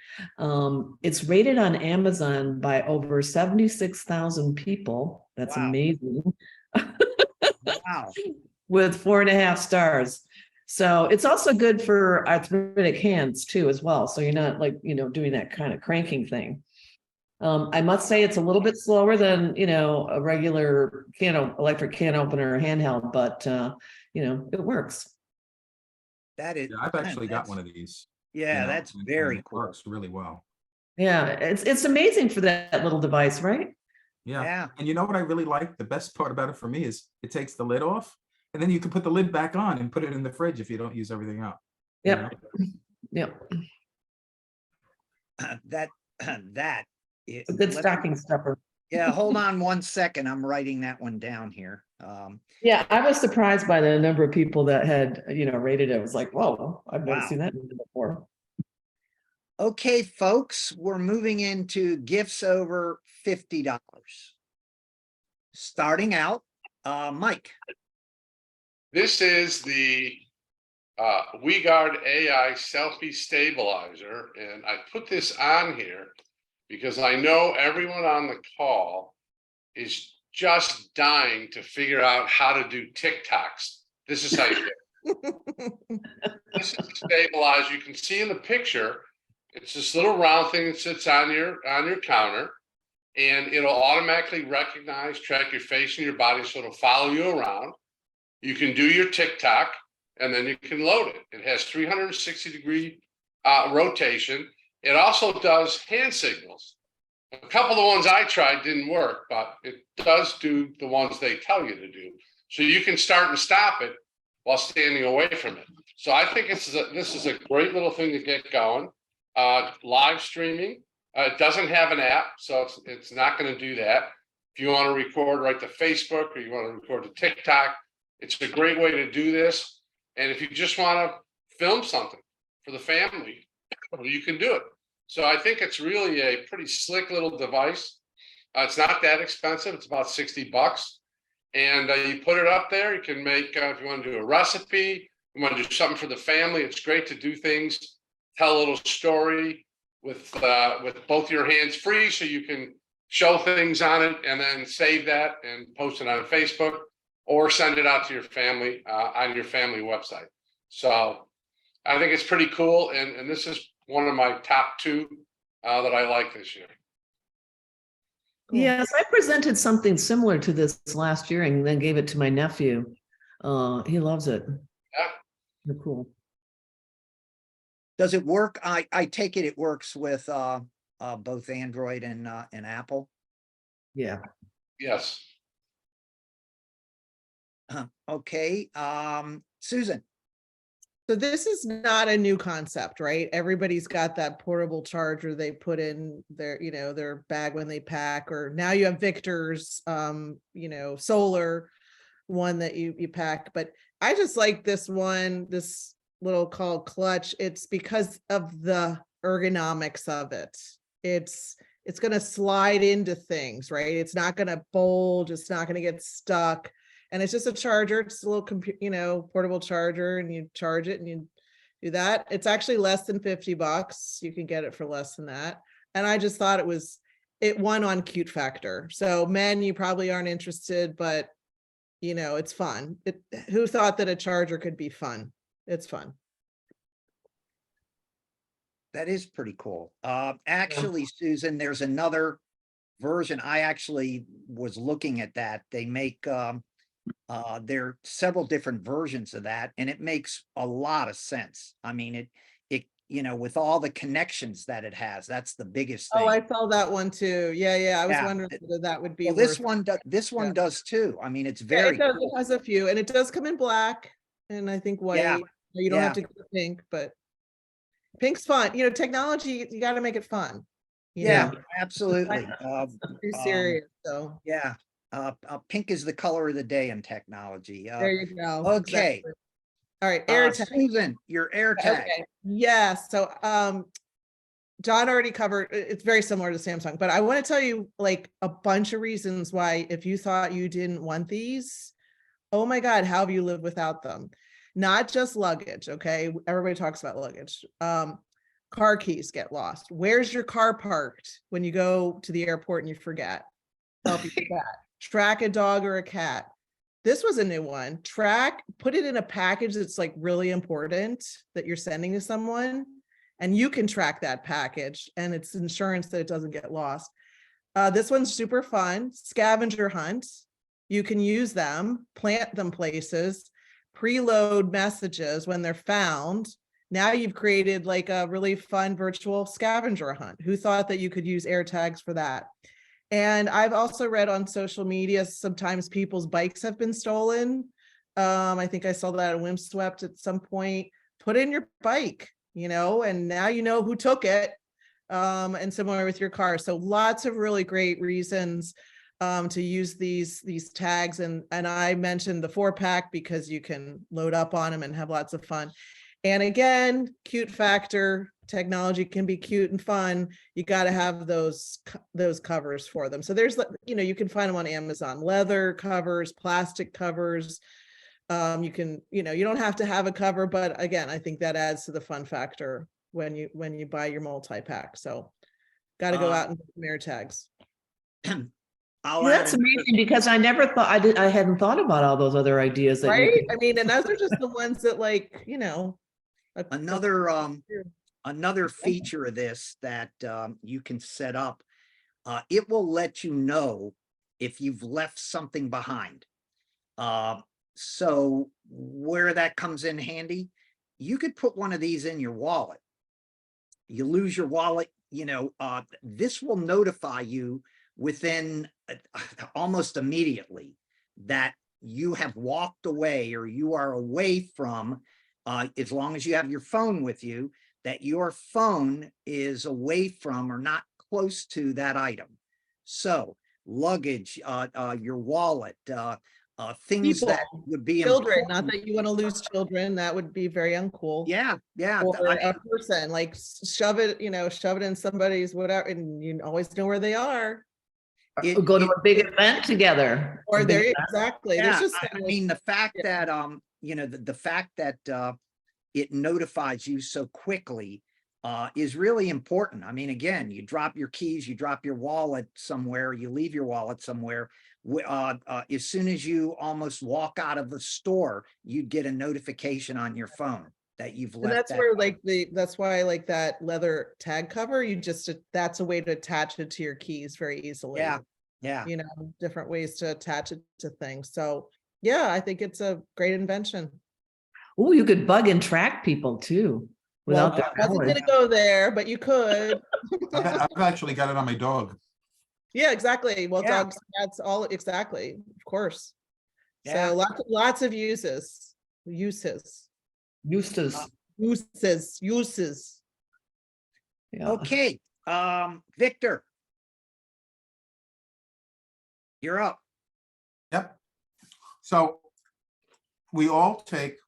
It's rated on Amazon by over 76,000 people. That's Wow. amazing. Wow. with 4.5 stars. So it's also good for arthritic hands too, as well. So you're not like, doing that kind of cranking thing. I must say it's a little bit slower than, a regular electric can opener or handheld, but, it works. That is. Yeah, I've actually got that's- one of these. Yeah, that's and very it cool. works really well. Yeah, it's amazing for that little device, right? Yeah. Yeah. And you know what I really like? The best part about it for me is it takes the lid off, and then you can put the lid back on and put it in the fridge if you don't use everything up. you Yep. know? Yep. That, A good stocking stuffer. Yeah, hold on one second. I'm writing that one down here. Yeah, I was surprised by the number of people that had, rated it. I was like, whoa, I've never Wow. seen that before. Okay, folks, we're moving into gifts over $50. Starting out, Mike. This is the WeGuard AI selfie stabilizer, and I put this on here because I know everyone on the call is just dying to figure out how to do TikToks. This is how you do it. This is stabilized. You can see in the picture, it's this little round thing that sits on your counter, and it'll automatically recognize, track your face and your body, so it'll follow you around. You can do your TikTok, and then you can load it. It has 360-degree rotation. It also does hand signals. A couple of the ones I tried didn't work, but it does do the ones they tell you to do. So you can start and stop it while standing away from it. So I think this is a great little thing to get going. Live streaming. It doesn't have an app, so it's not going to do that. If you want to record right to Facebook or you want to record to TikTok, it's a great way to do this. And if you just want to film something for the family, you can do it. So I think it's really a pretty slick little device. It's not that expensive. It's about $60. And you put it up there. You can make, if you want to do a recipe, you want to do something for the family, it's great to do things, tell a little story with both your hands free, so you can show things on it and then save that and post it on Facebook or send it out to your family on your family website. So I think it's pretty cool. And this is one of my top 2 that I like this year. Cool. Yes, I presented something similar to this last year and then gave it to my nephew. He loves it. Yeah. They're cool. Does it work? I take it works with both Android and Apple. Yeah. Yes. Okay, Susan. So this is not a new concept, right? Everybody's got that portable charger they put in their, their bag when they pack, or now you have Victor's, solar one that you pack. But I just like this one, this little called Clutch. It's because of the ergonomics of it. It's going to slide into things, right? It's not going to bulge. It's not going to get stuck. And it's just a charger. It's a little, portable charger, and you charge it and you do that. It's actually less than $50. You can get it for less than that. And I just thought it won on cute factor. So men, you probably aren't interested, but it's fun. Who thought that a charger could be fun? It's fun. That is pretty cool. Actually, Susan, there's another version. I actually was looking at that. They make, there are several different versions of that, and it makes a lot of sense. I mean, it, with all the connections that it has, that's the biggest thing. Oh, I saw that one too. Yeah. I was Yeah. wondering whether that would be. Well, this worth one Yeah. does too. I mean, it's Yeah, very it does. cool. It has a few, and it does come in black, and I think white. Yeah. You don't have Yeah. to go pink, but pink's fun. Technology, you got to make it fun. Yeah, absolutely. Too serious. So Yeah, pink is the color of the day in technology. there you go. Okay. Exactly. All right, AirTag. Susan, your AirTag. Okay. Yes. So John already covered, it's very similar to Samsung, but I want to tell you like a bunch of reasons why, if you thought you didn't want these, oh my God, how have you lived without them? Not just luggage. Okay. Everybody talks about luggage. Car keys get lost. Where's your car parked when you go to the airport and you forget? Help you with that. Track a dog or a cat. this was a new one. Put it in a package that's like really important that you're sending to someone, and you can track that package, and it's insurance that it doesn't get lost. This one's super fun. Scavenger hunt. You can use them, plant them places, preload messages when they're found. Now you've created like a really fun virtual scavenger hunt. Who thought that you could use air tags for that? And I've also read on social media, sometimes people's bikes have been stolen. I think I saw that at Windswept at some point. Put in your bike, and now you know who took it. And similar with your car. So lots of really great reasons to use these tags. And I mentioned the 4-pack because you can load up on them and have lots of fun. And again, cute factor, technology can be cute and fun. You got to have those covers for them. So there's, you can find them on Amazon, leather covers, plastic covers. You can, you don't have to have a cover, but again, I think that adds to the fun factor when you buy your multi-pack. So got to go out and get some air tags. That's amazing, because I never thought I hadn't thought about all those other ideas that Right? you could. I mean, and those are just the ones that Another feature of this that you can set up, it will let you know if you've left something behind. So where that comes in handy, you could put one of these in your wallet. You lose your wallet, this will notify you within almost immediately that you have walked away, or you are away from, as long as you have your phone with you, that your phone is away from or not close to that item. So luggage, your wallet, things People, that would be children, important. not that you want to lose children. That would be very uncool. Yeah. Or a person, like shove it in somebody's whatever, and you always know where they are. Go to a big event together. Or there, exactly. Yeah, There's just, I mean, the fact that, the fact that it notifies you so quickly is really important. I mean, again, you drop your keys, you drop your wallet somewhere, you leave your wallet somewhere. As soon as you almost walk out of the store, you'd get a notification on your phone that you've and left. that's that where item. that's why I like that leather tag cover. That's a way to attach it to your keys very easily. Yeah. Different ways to attach it to things. So yeah, I think it's a great invention. Oh, you could bug and track people too without Well, their I wasn't knowledge. gonna go there, but you could. I've actually got it on my dog. Yeah, exactly. Well, Yeah. dogs, that's all, exactly, of course. Yeah. So lots of uses. Eustace. Yeah. Okay, Victor. You're up. Yep. So we all take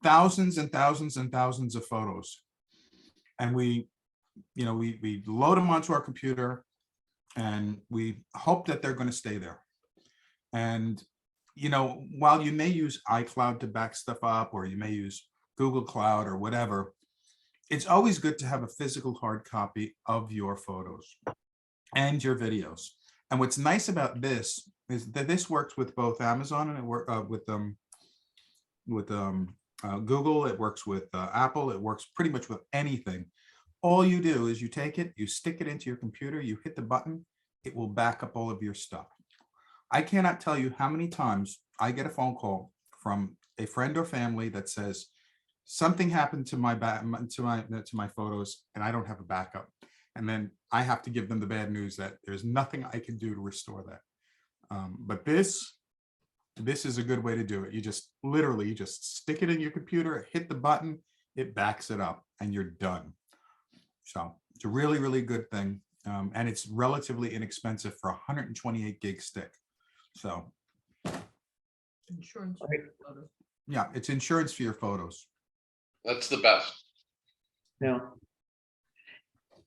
thousands and thousands and thousands of photos, and we load them onto our computer, and we hope that they're going to stay there. And while you may use iCloud to back stuff up, or you may use Google Cloud or whatever, it's always good to have a physical hard copy of your photos and your videos. And what's nice about this is that this works with both Amazon and with Google. It works with Apple. It works pretty much with anything. All you do is you take it, you stick it into your computer, you hit the button, it will back up all of your stuff. I cannot tell you how many times I get a phone call from a friend or family that says something happened to my photos and I don't have a backup. And then I have to give them the bad news that there's nothing I can do to restore that. But this is a good way to do it. You just literally stick it in your computer, hit the button, it backs it up, and you're done. So it's a really, really good thing. And it's relatively inexpensive for a 128 gig stick. So Insurance. yeah, it's insurance for your photos. That's the best. Yeah.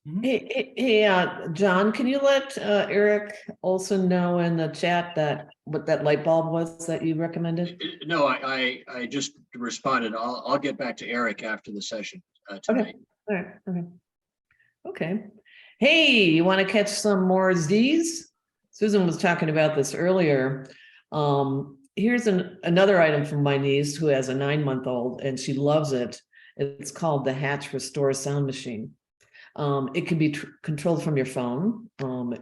Mhm. Hey, John, can you let Eric Olson know in the chat what that light bulb was that you recommended? No, I just responded. I'll get back to Eric after the session tonight. All right. Okay. Hey, you want to catch some more Z's? Susan was talking about this earlier. here's another item from my niece who has a 9-month-old and she loves it. It's called the Hatch Restore Sound Machine. It can be controlled from your phone.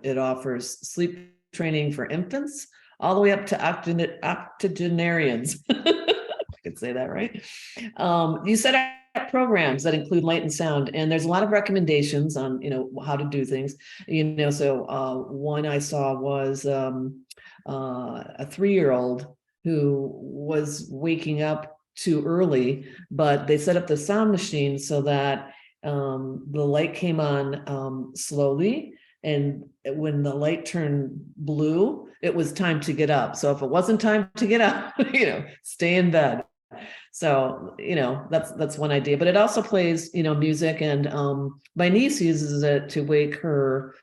It offers sleep training for infants all the way up to octogenarians. I could say that right. You set up programs that include light and sound, and there's a lot of recommendations on, how to do things. So one I saw was a 3-year-old who was waking up too early, but they set up the sound machine so that the light came on slowly, and when the light turned blue, it was time to get up. So if it wasn't time to get up, stay in bed. So that's one idea. But it also plays music, and my niece uses it to wake her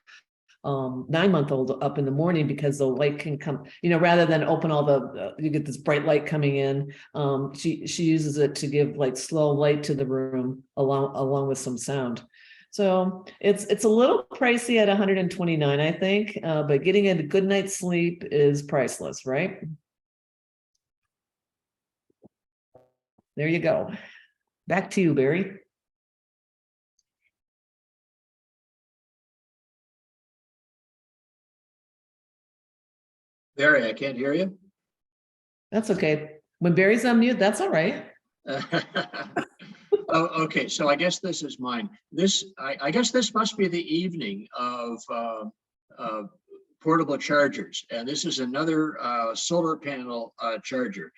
9-month-old up in the morning, because the light can come, rather than open all you get this bright light coming in. She uses it to give like slow light to the room along with some sound. So it's a little pricey at $129, I think, but getting a good night's sleep is priceless, right? There you go. Back to you, Barry. Barry, I can't hear you. That's okay. When Barry's on mute, that's all right. Oh, okay, so I guess this is mine. I guess this must be the evening of portable chargers, and this is another solar panel charger.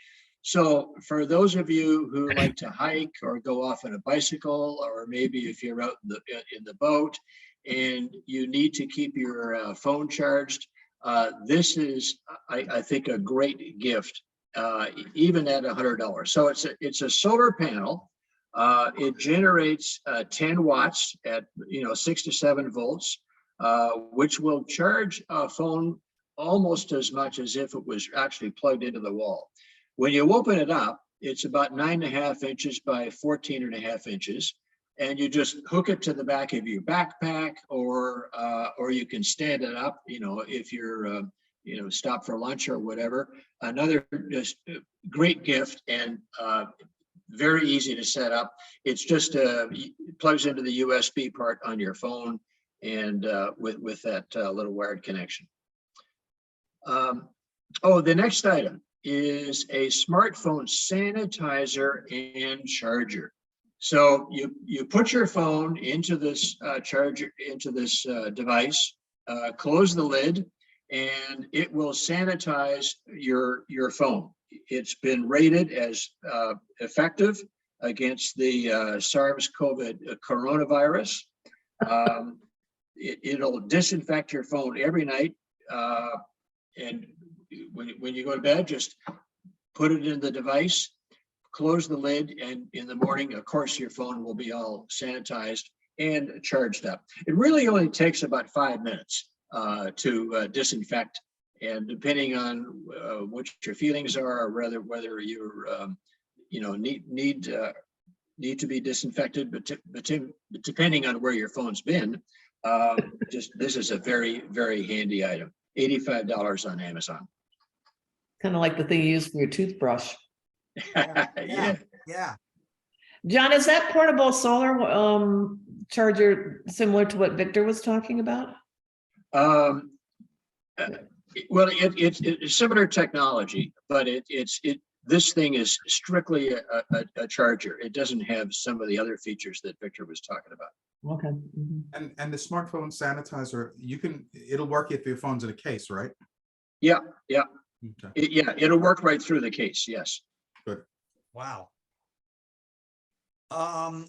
So for those of you who like to hike or go off on a bicycle, or maybe if you're out in the boat and you need to keep your phone charged, this is, I think, a great gift, even at $100. So it's a solar panel. It generates 10 watts at 6 to 7 volts, which will charge a phone almost as much as if it was actually plugged into the wall. When you open it up, it's about 9.5 inches by 14.5 inches, and you just hook it to the back of your backpack, or you can stand it up, if you're stop for lunch or whatever. Another just great gift, and very easy to set up. It's just it plugs into the USB part on your phone, and with that little wired connection. The next item is a smartphone sanitizer and charger. So you put your phone into this charger, into this device, close the lid, and it will sanitize your phone. It's been rated as effective against the SARS-CoV coronavirus. It'll disinfect your phone every night, and when you go to bed, just put it in the device, close the lid, and in the morning, of course, your phone will be all sanitized and charged up. It really only takes about 5 minutes to disinfect, and depending on what your feelings are, or whether you're need to be disinfected, but depending on where your phone's been, this is a very, very handy item. $85 on Amazon. Kind of like the thing you use for your toothbrush. Yeah. John, is that portable solar charger similar to what Victor was talking about? Well, it's similar technology, but this thing is strictly a charger. It doesn't have some of the other features that Victor was talking about. Okay. Mm-hmm. And the smartphone sanitizer, it'll work if your phone's in a case, right? Yeah. Okay. It'll work right through the case. Yes. Good. Wow.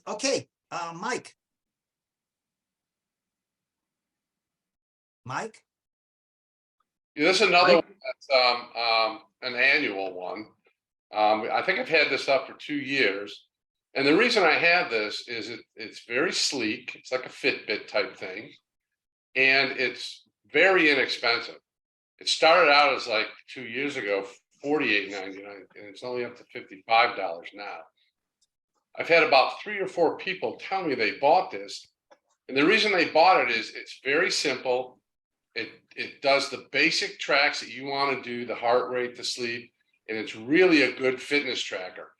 Okay, Mike. Yeah, this is another one that's an annual one. I think I've had this up for 2 years. And the reason I have this is it's very sleek. It's like a Fitbit type thing. And it's very inexpensive. It started out as like 2 years ago, $48.99, and it's only up to $55 now. I've had about 3 or 4 people tell me they bought this. And the reason they bought it is it's very simple. It does the basic tracks that you want to do, the heart rate, the sleep. and it's really a good fitness tracker.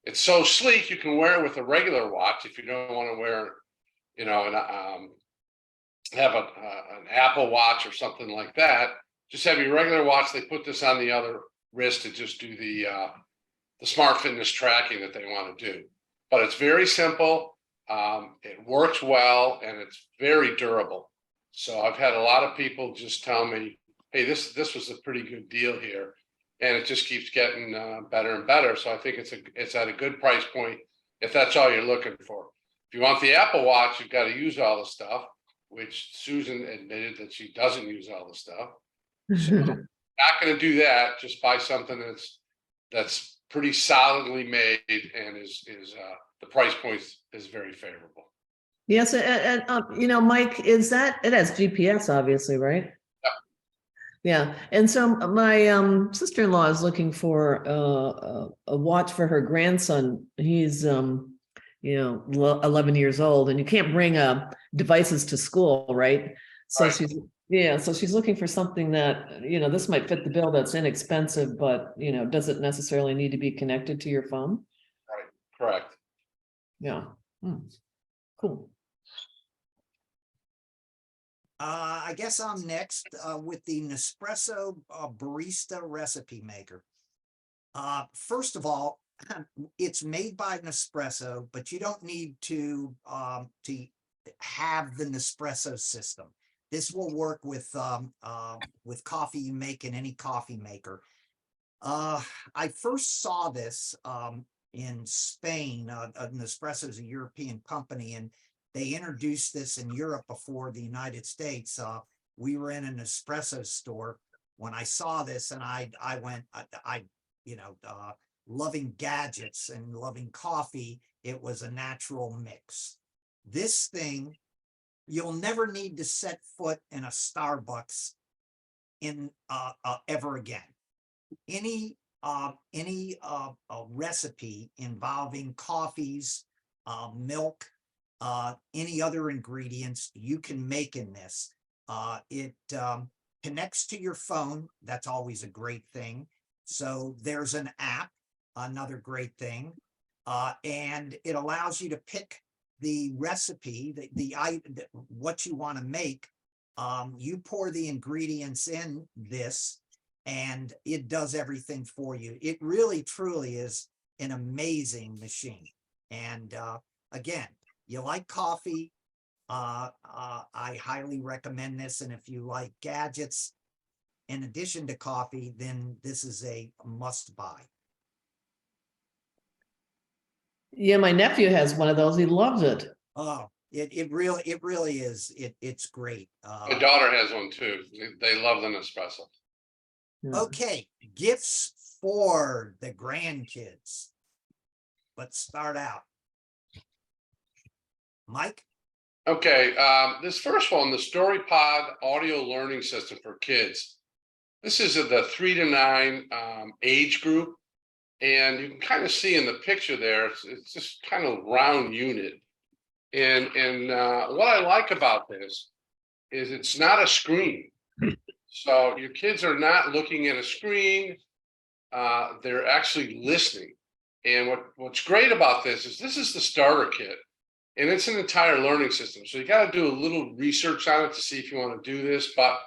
It's so sleek, you can wear it with a regular watch if you don't want to wear, you know, have an Apple Watch or something like that. Just have your regular watch. They put this on the other wrist to just do the smart fitness tracking that they want to do. But it's very simple. It works well, and it's very durable. So I've had a lot of people just tell me, hey, this was a pretty good deal here. And it just keeps getting better and better. So I think it's at a good price point if that's all you're looking for. If you want the Apple Watch, you've got to use all the stuff, which Susan admitted that she doesn't use all the stuff. So not going to do that. Just buy something that's pretty solidly made and is the price point is very favorable. Yes, and you know, Mike, is that it has GPS, obviously, right? Yeah, and so my sister-in-law is looking for a watch for her grandson. He's 11 years old, and you can't bring devices to school, right? So Right. she's looking for something that, you know, this might fit the bill, that's inexpensive, but, you know, doesn't necessarily need to be connected to your phone. Right. Correct. Yeah. Cool. I guess I'm next with the Nespresso barista recipe maker. First of all, it's made by Nespresso, but you don't need to have the Nespresso system. This will work with coffee you make in any coffee maker. I first saw this in Spain. Nespresso is a European company, and they introduced this in Europe before the United States. We were in an espresso store when I saw this, and I went, loving gadgets and loving coffee, it was a natural mix. This thing, you'll never need to set foot in a Starbucks in ever again. Any recipe involving coffees, milk, any other ingredients you can make in this. It connects to your phone. That's always a great thing. So there's an app, another great thing. And it allows you to pick the recipe, what you want to make. You pour the ingredients in this, and it does everything for you. It really, truly is an amazing machine. And again, you like coffee, I highly recommend this. And if you like gadgets, in addition to coffee, then this is a must buy. Yeah, my nephew has one of those. He loves it. Oh, it really is. It's great. My daughter has one too. They love the Nespresso. Yeah. Okay, gifts for the grandkids. Let's start out. Mike? Okay, this first one, the StoryPod audio learning system for kids. This is the 3 to 9 age group. And you can kind of see in the picture there, it's just kind of round unit. And what I like about this is it's not a screen. So your kids are not looking at a screen. They're actually listening. And what's great about this is the starter kit. And it's an entire learning system. So you got to do a little research on it to see if you want to do this. But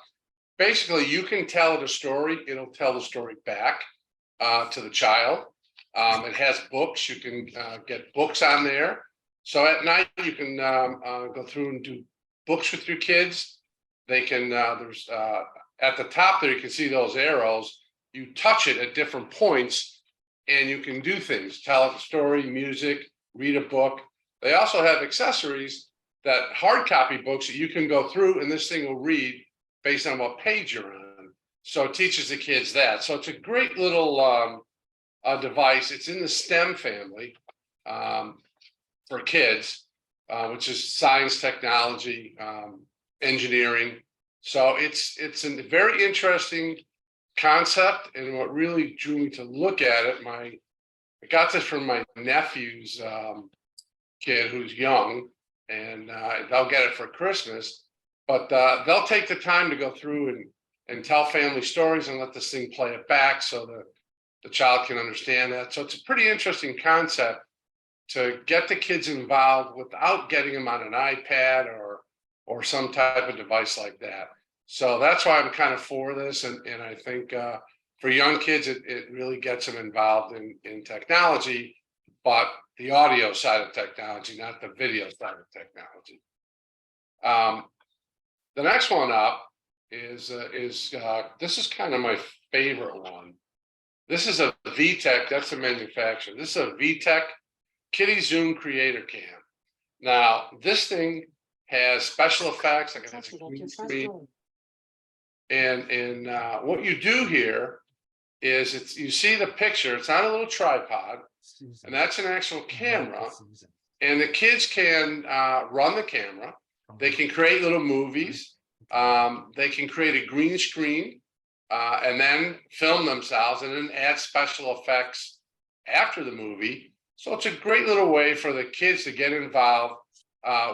basically, you can tell it a story. It'll tell the story back to the child. It has books. You can get books on there. So at night, you can go through and do books with your kids. They can, there's at the top there, you can see those arrows. You touch it at different points and you can do things, tell a story, music, read a book. They also have accessories, that hard copy books that you can go through and this thing will read based on what page you're on. So it teaches the kids that. So it's a great little device. It's in the STEM family for kids, which is science, technology, engineering. So it's a very interesting concept. And what really drew me to look at it, I got this from my nephew's kid who's young, and they'll get it for Christmas, but they'll take the time to go through and tell family stories and let this thing play it back. So the child can understand that. So it's a pretty interesting concept to get the kids involved without getting them on an iPad or some type of device like that. So that's why I'm kind of for this. And I think for young kids, it really gets them involved in technology, but the audio side of technology, not the video side of technology. The next one up is this is kind of my favorite one. This is a VTech, that's a manufacturer. This is a VTech Kitty Zoom Creator Cam. Now, this thing has special effects, like it has a green screen. And what you do here is you see the picture, it's on a little tripod, and that's an actual camera. And the kids can run the camera. They can create little movies. They can create a green screen and then film themselves and then add special effects after the movie. So it's a great little way for the kids to get involved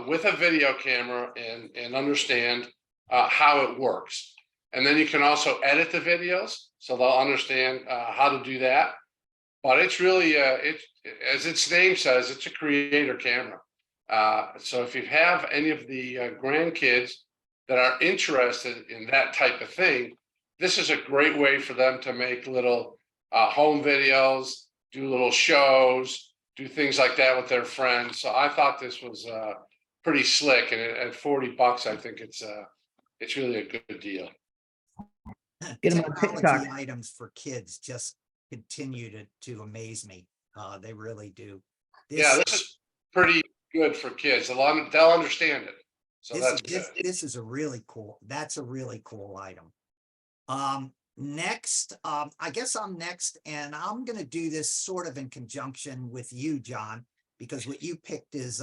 with a video camera and understand how it works. And then you can also edit the videos, so they'll understand how to do that. But it's really, as its name says, it's a creator camera. So if you have any of the grandkids that are interested in that type of thing, this is a great way for them to make little home videos, do little shows, do things like that with their friends. So I thought this was pretty slick, and at $40, I think it's really a good deal. Get 'em on Technology TikTok. items for kids just continue to amaze me. They really do. Yeah, this is pretty good for kids. They'll understand it. So that's good. This is a really cool, that's a really cool item. Next, I guess I'm next, and I'm gonna do this sort of in conjunction with you, John, because what you picked is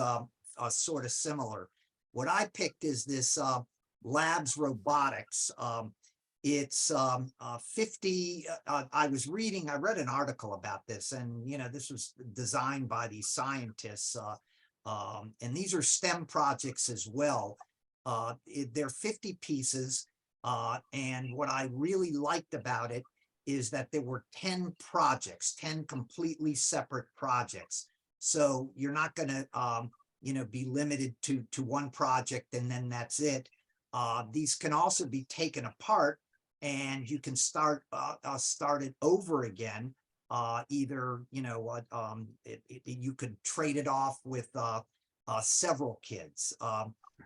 sort of similar. What I picked is this Labs Robotics. It's 50, I read an article about this, and this was designed by these scientists, and these are STEM projects as well. They're 50 pieces, and what I really liked about it is that there were 10 projects, 10 completely separate projects. So you're not gonna be limited to one project and then that's it. These can also be taken apart, and you can start it over again. Either you could trade it off with several kids.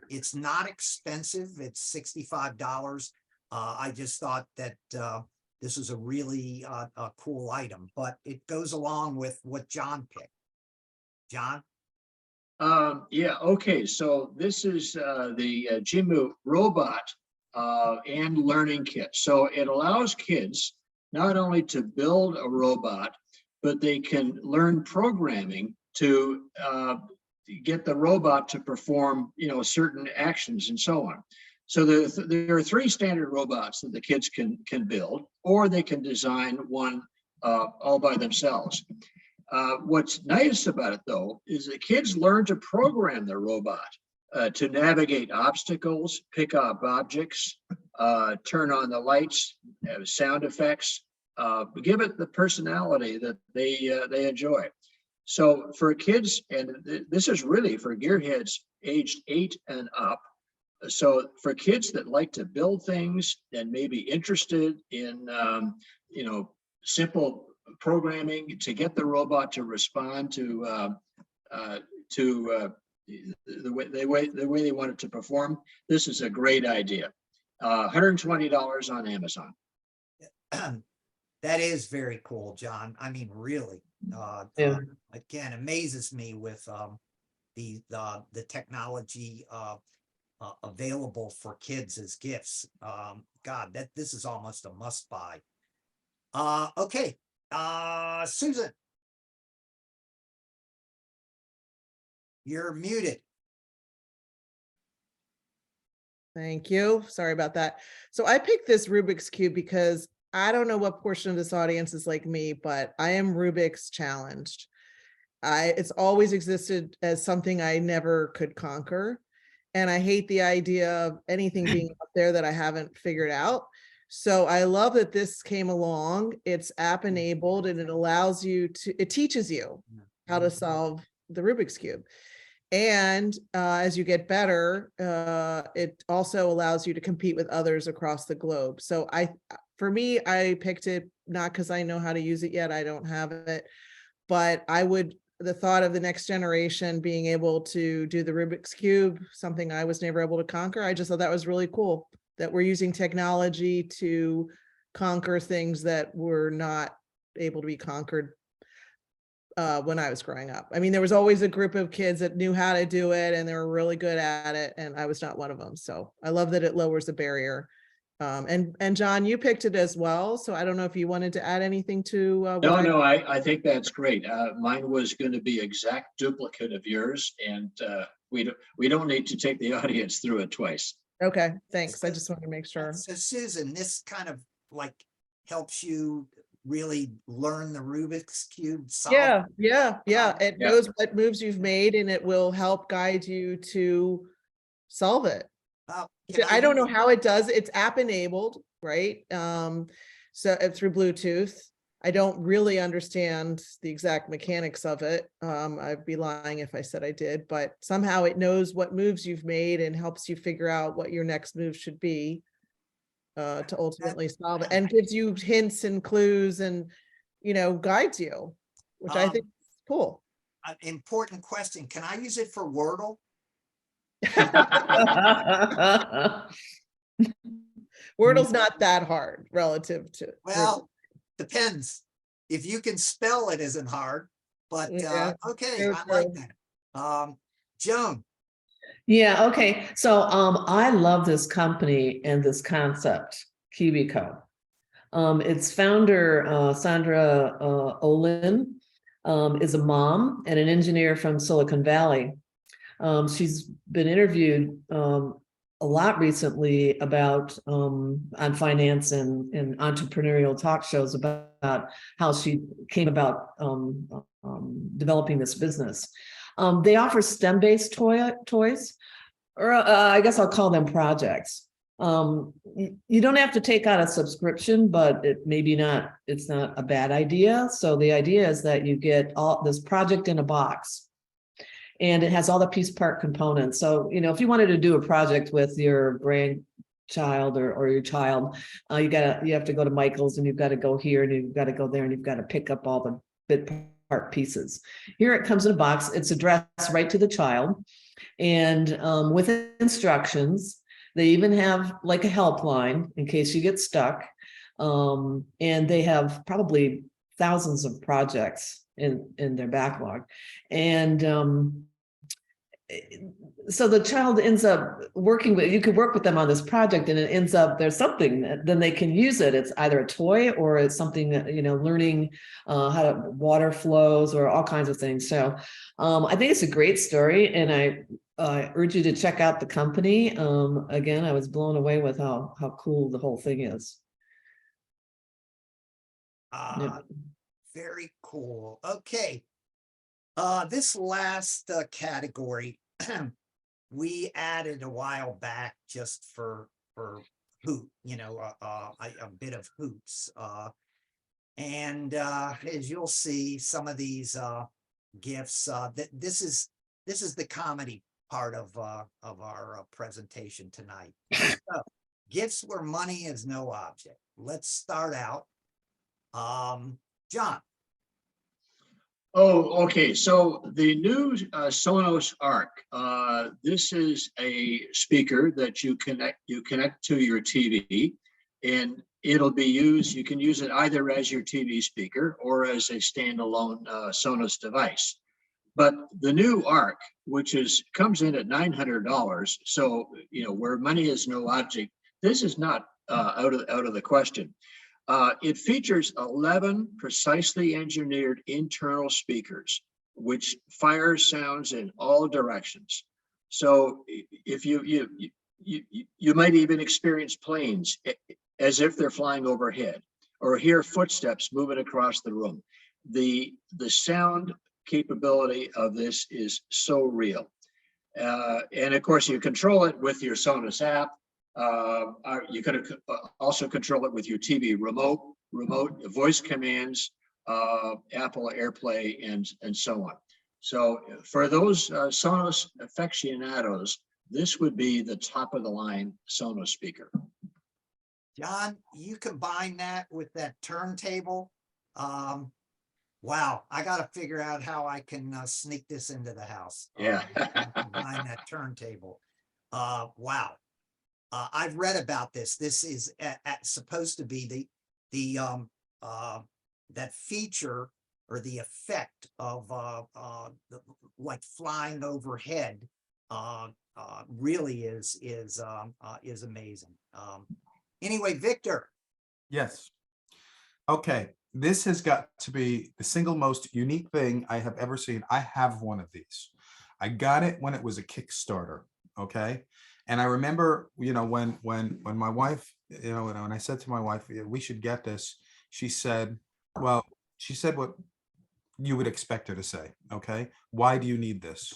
It's not expensive. It's $65. I just thought that this is a really a cool item, but it goes along with what John picked. John? Yeah, okay, so this is the Jimu robot and learning kit. So it allows kids not only to build a robot, but they can learn programming to get the robot to perform, certain actions and so on. So there are 3 standard robots that the kids can build, or they can design one all by themselves. What's nice about it, though, is the kids learn to program their robot to navigate obstacles, pick up objects, turn on the lights, sound effects, give it the personality that they enjoy. So for kids, and this is really for gearheads aged 8 and up. So for kids that like to build things and maybe interested in, simple programming to get the robot to respond to the way they want it to perform, this is a great idea. $120 on Amazon. That is very cool, John. I mean, really, again, amazes me with the technology available for kids as gifts. God, this is almost a must buy. Okay, Susan, you're muted. Thank you. Sorry about that. So I picked this Rubik's Cube because I don't know what portion of this audience is like me, but I am Rubik's challenged. It's always existed as something I never could conquer. And I hate the idea of anything being up there that I haven't figured out. So I love that this came along. It's app enabled and it allows you to, it teaches you how to solve the Rubik's Cube. And as you get better, it also allows you to compete with others across the globe. So for me, I picked it not because I know how to use it yet. I don't have it, but the thought of the next generation being able to do the Rubik's Cube, something I was never able to conquer. I just thought that was really cool that we're using technology to conquer things that were not able to be conquered when I was growing up. I mean, there was always a group of kids that knew how to do it and they were really good at it. And I was not one of them. So I love that it lowers the barrier. And John, you picked it as well. So I don't know if you wanted to add anything to No, I think that's great. Mine was going to be exact duplicate of yours, and we don't need to take the audience through it twice. Okay, thanks. I just wanted to make sure. So Susan, this kind of like helps you really learn the Rubik's Cube. Yeah. It Yeah. knows what moves you've made and it will help guide you to solve it. I don't know how it does. It's app enabled, right? So through Bluetooth. I don't really understand the exact mechanics of it. I'd be lying if I said I did, but somehow it knows what moves you've made and helps you figure out what your next move should be to ultimately solve it, and gives you hints and clues and, guides you, which I think is cool. An important question. Can I use it for Wordle? Wordle's not that hard relative to. Well, depends. If you can spell, it isn't hard, but Yeah, okay, true, I like that. Joan, Yeah, okay. So I love this company and this concept, KiwiCo. Its founder, Sandra Olin, is a mom and an engineer from Silicon Valley. She's been interviewed a lot recently about on finance and entrepreneurial talk shows about how she came about developing this business. They offer STEM-based toys, or I guess I'll call them projects. You don't have to take out a subscription, but it's not a bad idea. So the idea is that you get all this project in a box, and it has all the piece part components. So, if you wanted to do a project with your grandchild or your child, you have to go to Michael's, and you've got to go here and you've got to go there, and you've got to pick up all the bit part pieces. Here it comes in a box. It's addressed right to the child, and with instructions. They even have like a helpline in case you get stuck. And they have probably thousands of projects in their backlog. And so the child ends up you could work with them on this project, and it ends up there's something that then they can use it. It's either a toy or it's something that, learning how water flows or all kinds of things. So I think it's a great story, and I urge you to check out the company. Again, I was blown away with how cool the whole thing is. Very cool. Okay. This last category we added a while back just for hoot, a bit of hoots. And as you'll see, some of these gifts, this is the comedy part of our presentation tonight. So, gifts where money is no object. Let's start out. John. Oh, okay. So the new Sonos Arc. This is a speaker that you connect to your TV, and it'll be used. You can use it either as your TV speaker or as a standalone Sonos device. But the new Arc, which comes in at $900, so where money is no object, this is not out of the question. It features 11 precisely engineered internal speakers, which fire sounds in all directions. So if you might even experience planes as if they're flying overhead, or hear footsteps moving across the room. The sound capability of this is so real. And of course, you control it with your Sonos app. You could also control it with your TV remote voice commands, Apple AirPlay, and so on. So for those Sonos aficionados, this would be the top of the line Sonos speaker. John, you combine that with that turntable. Wow, I gotta figure out how I can sneak this into the house. Yeah. Combine that turntable. Wow. I've read about this. This is supposed to be that feature or the effect of like flying overhead really is amazing. Anyway, Victor. Yes. Okay. This has got to be the single most unique thing I have ever seen. I have one of these. I got it when it was a Kickstarter. Okay. And I remember, when my wife, when I said to my wife, "Yeah, we should get this," she said what you would expect her to say. Okay. Why do you need this?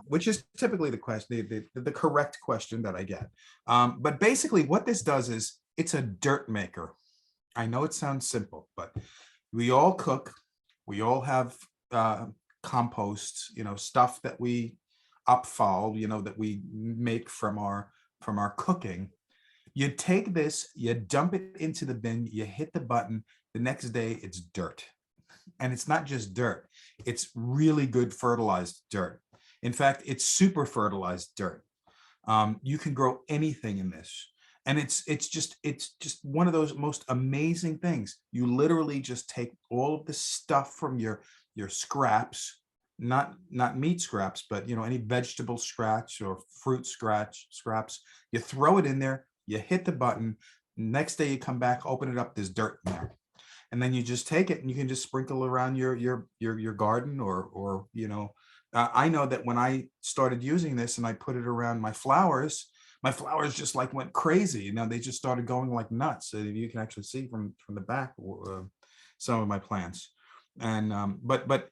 Which is typically the question, the correct question that I get. But basically what this does is it's a dirt maker. I know it sounds simple, but we all cook. We all have compost, stuff that we upfall, that we make from our cooking. You take this, you dump it into the bin, you hit the button, the next day it's dirt. And it's not just dirt, it's really good fertilized dirt. In fact, it's super fertilized dirt. You can grow anything in this. And it's just one of those most amazing things. You literally just take all of the stuff from your scraps, not meat scraps, but any vegetable scraps or fruit scraps. You throw it in there, you hit the button. Next day you come back, open it up, there's dirt in there. And then you just take it and you can just sprinkle around your garden or I know that when I started using this and I put it around my flowers just like went crazy. They just started going like nuts. You can actually see from the back some of my plants. And but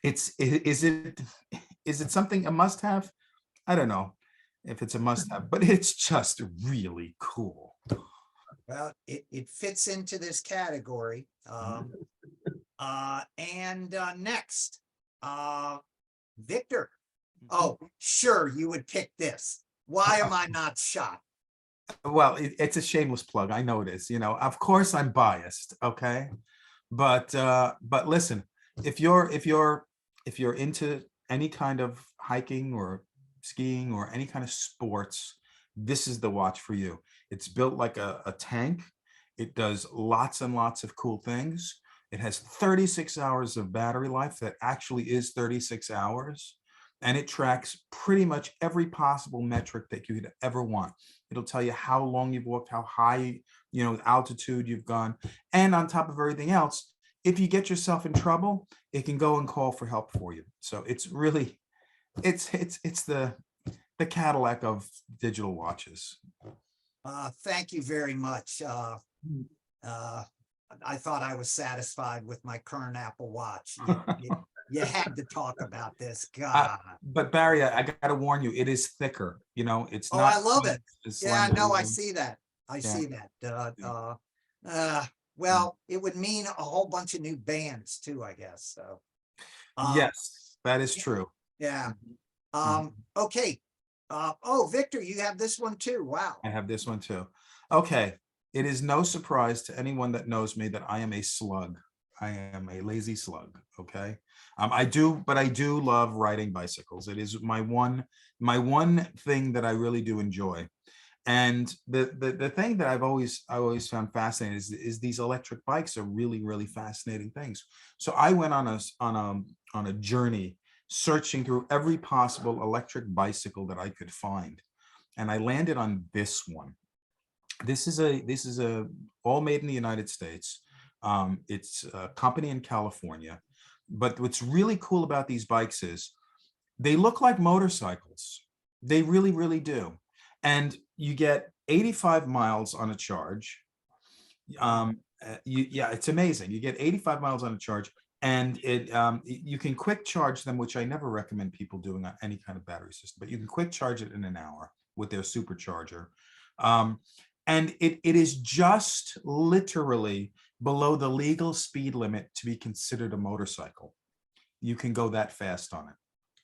is it something a must have? I don't know if it's a must have, but it's just really cool. Well, it fits into this category. And next, Victor. Oh, sure, you would pick this. Why am I not shocked? Well, it's a shameless plug. I know it is. Of course I'm biased. Okay, but listen, if you're into any kind of hiking or skiing or any kind of sports, this is the watch for you. It's built like a tank. It does lots and lots of cool things. It has 36 hours of battery life. That actually is 36 hours. And it tracks pretty much every possible metric that you could ever want. It'll tell you how long you've walked, how high, altitude you've gone. And on top of everything else, if you get yourself in trouble, it can go and call for help for you. So it's really, it's the Cadillac of digital watches. Thank you very much. I thought I was satisfied with my current Apple Watch. You had to talk about this, God. But Barry, I got to warn you, it is thicker. It's Oh, not. I love it. Yeah, no, I see. see that. I see that. Well, it would mean a whole bunch of new bands too, I guess. So. Yes, that is true. Yeah. Okay. Oh, Victor, you have this one too. Wow. I have this one too. Okay. It is no surprise to anyone that knows me that I am a slug. I am a lazy slug. Okay. I do love riding bicycles. It is my one thing that I really do enjoy. And the thing that I've always found fascinating is these electric bikes are really, really fascinating things. So I went on a journey searching through every possible electric bicycle that I could find. And I landed on this one. This is a all made in the United States. It's a company in California. But what's really cool about these bikes is they look like motorcycles. They really, really do. And you get 85 miles on a charge. It's amazing. You get 85 miles on a charge, and you can quick charge them, which I never recommend people doing on any kind of battery system, but you can quick charge it in an hour. with their supercharger. And it is just literally below the legal speed limit to be considered a motorcycle. You can go that fast on it.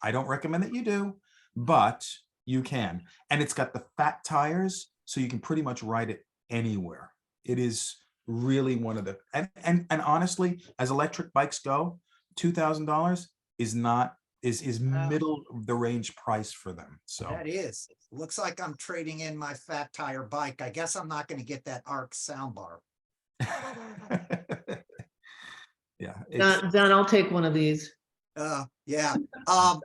I don't recommend that you do, but you can. And it's got the fat tires, so you can pretty much ride it anywhere. It is really one of the, and honestly, as electric bikes go, $2,000 is not, is Wow. middle of the range price for them. So That is, looks like I'm trading in my fat tire bike. I guess I'm not gonna get that ARC soundbar. yeah, it's, John, I'll take one of these. Yeah. Oh,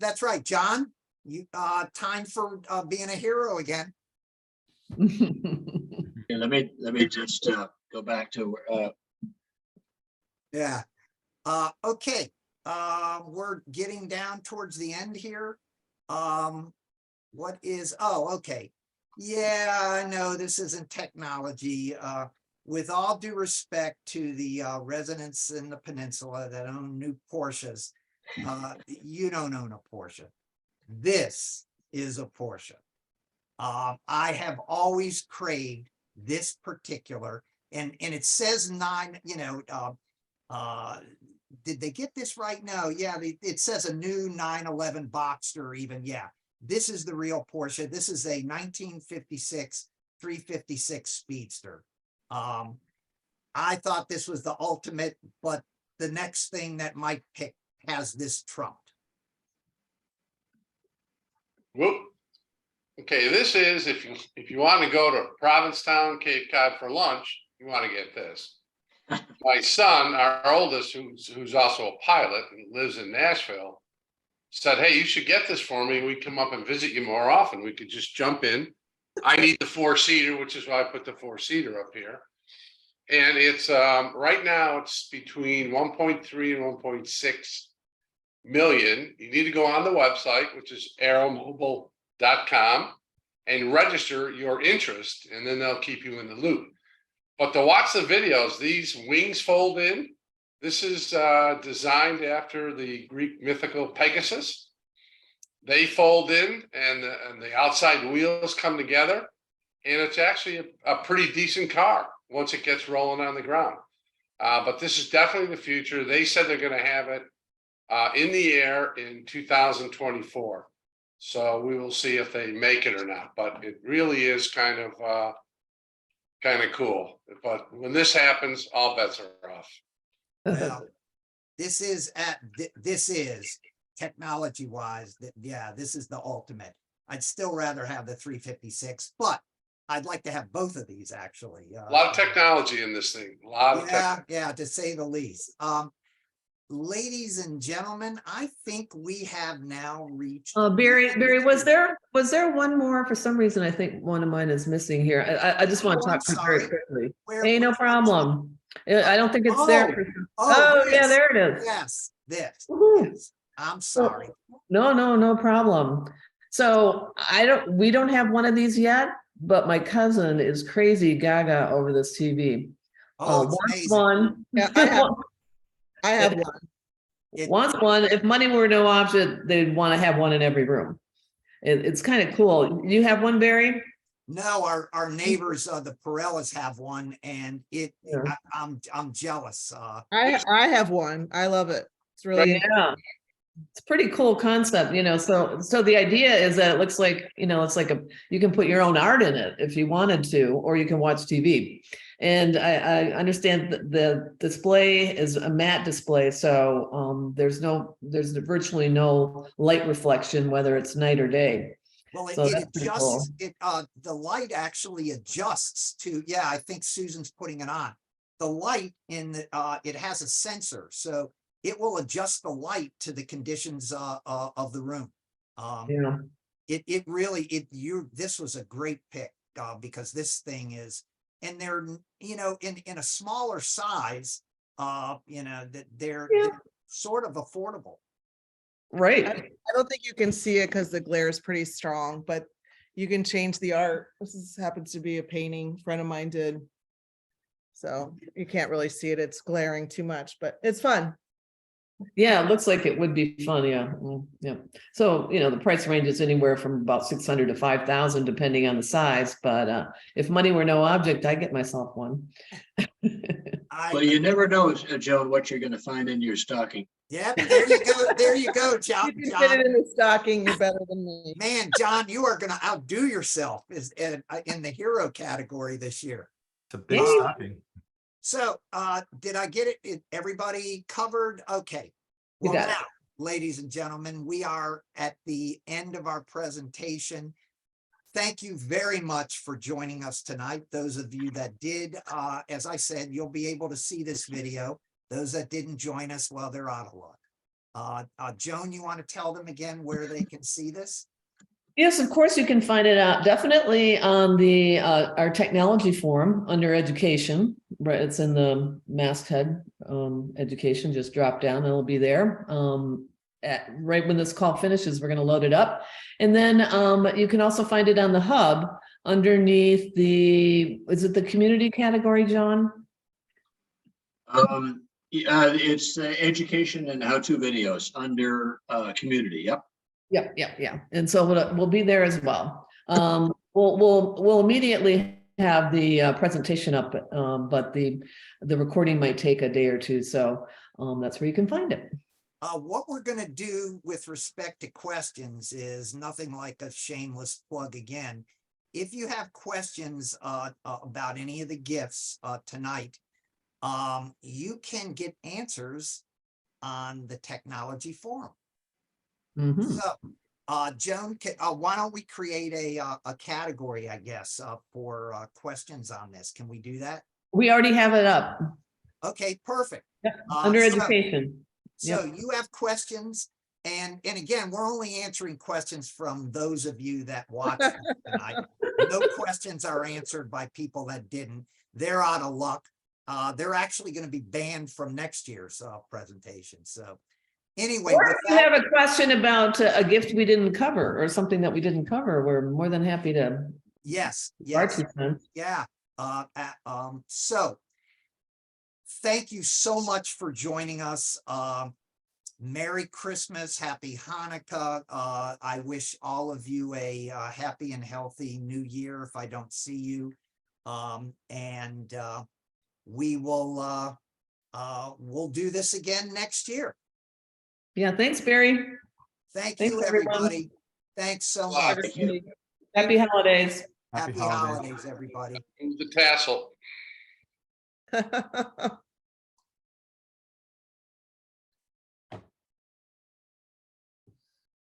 that's right, John. You, time for, being a hero again. Yeah, let me just go back to Yeah. Okay. We're getting down towards the end here. What is, oh, okay. Yeah, I know this isn't technology. With all due respect to the residents in the peninsula that own new Porsches, you don't own a Porsche. This is a Porsche. I have always craved this particular, and it says 9, you know, did they get this right? No, yeah, it says a new 911 Boxster even, yeah. This is the real Porsche. This is a 1956 356 Speedster. I thought this was the ultimate, but the next thing that Mike picked has this trumped. Whoop. Okay, this is, if you want to go to Provincetown, Cape Cod for lunch, you want to get this. My son, our oldest, who's also a pilot and lives in Nashville, said, "Hey, you should get this for me. We come up and visit you more often. We could just jump in. I need the 4-seater, which is why I put the 4-seater up here. And it's right now it's between 1.3 and 1.6 million. You need to go on the website, which is aeromobile.com, and register your interest, and then they'll keep you in the loop. But to watch the videos, these wings fold in. This is designed after the Greek mythical Pegasus. They fold in, and the outside wheels come together, and it's actually a pretty decent car once it gets rolling on the ground. But this is definitely the future. They said they're going to have it in the air in 2024. So we will see if they make it or not. But it really is kind of cool. But when this happens, all bets are off. Well, this is technology wise, yeah, this is the ultimate. I'd still rather have the 356, but I'd like to have both of these actually. A lot of technology in this thing. A lot of yeah, to say the least. Ladies and gentlemen, I think we have now reached. Barry, was there one more? For some reason, I think one of mine is missing here. I just want to talk to very quickly. Hey, no problem. I don't think it's there. Oh, yeah, there it is. Yes, this. Woohoo. Yes. I'm sorry. No problem. So we don't have one of these yet, but my cousin is crazy gaga over this TV. Oh, it's amazing. One. Yeah, I have one. Wants one. If money were no object, they'd want to have one in every room. It's kind of cool. You have one, Barry? No, our neighbors, the Perellas have one, and I'm jealous. I have one. I love it. It's really Yeah. It's a pretty cool concept, so the idea is that it looks like, it's like you can put your own art in it if you wanted to, or you can watch TV. And I understand that the display is a matte display, so there's virtually no light reflection, whether it's night or day. Well, So it that's pretty adjusts, cool. the light actually adjusts to, yeah, I think Susan's putting it on. The light it has a sensor, so it will adjust the light to the conditions of the room. Yeah. It really, this was a great pick because this thing is, and they're, in a smaller size, they're sort of affordable. Right. I don't think you can see it because the glare is pretty strong, but you can change the art. This happens to be a painting a friend of mine did. So you can't really see it. It's glaring too much, but it's fun. Yeah, it looks like it would be fun. Yeah. Yeah. So, the price range is anywhere from about 600 to 5,000, depending on the size. But if money were no object, I'd get myself one. Well, you never know, Joan, what you're gonna find in your stocking. Yep, there you go. There you go, John. You can fit it John. in the stocking, you're better than me. Man, John, you are gonna outdo yourself in the hero category this year. It's a big Yay. stocking. So, did I get it? Everybody covered? Okay. You Well, got it. now, ladies and gentlemen, we are at the end of our presentation. Thank you very much for joining us tonight. Those of you that did, as I said, you'll be able to see this video. Those that didn't join us, well, they're out of luck. Joan, you want to tell them again where they can see this? Yes, of course, you can find it out definitely on the our technology forum under education. Right, it's in the masthead education. Just drop down, and it'll be there. Right when this call finishes, we're going to load it up, and then you can also find it on the hub underneath the. Is it the community category, John? It's education and how-to videos under community. Yep. Yeah. And so we'll be there as well. We'll immediately have the presentation up, but the recording might take a day or two. So that's where you can find it. What we're going to do with respect to questions is nothing like a shameless plug again. If you have questions about any of the gifts tonight, you can get answers on the technology forum. Mhm. So, Joan, why don't we create a category, I guess, for questions on this? Can we do that? We already have it up. Okay, perfect. Under So- education. So you have questions, and again, we're only answering questions from those of you that watched tonight. No questions are answered by people that didn't. They're out of luck. They're actually going to be banned from next year's presentation. So anyway, Or with if you that, have a question about a gift we didn't cover or something that we didn't cover, we're more than happy to. yes, Our yes, 2 cents. yeah. So thank you so much for joining us. Merry Christmas, Happy Hanukkah. I wish all of you a happy and healthy new year if I don't see you. And we will we'll do this again next year. Yeah, thanks, Barry. Thank Thanks, you, everyone. everybody. Thanks so Bye. much. Thank you. Happy holidays. Happy holidays, everybody. Move the tassel.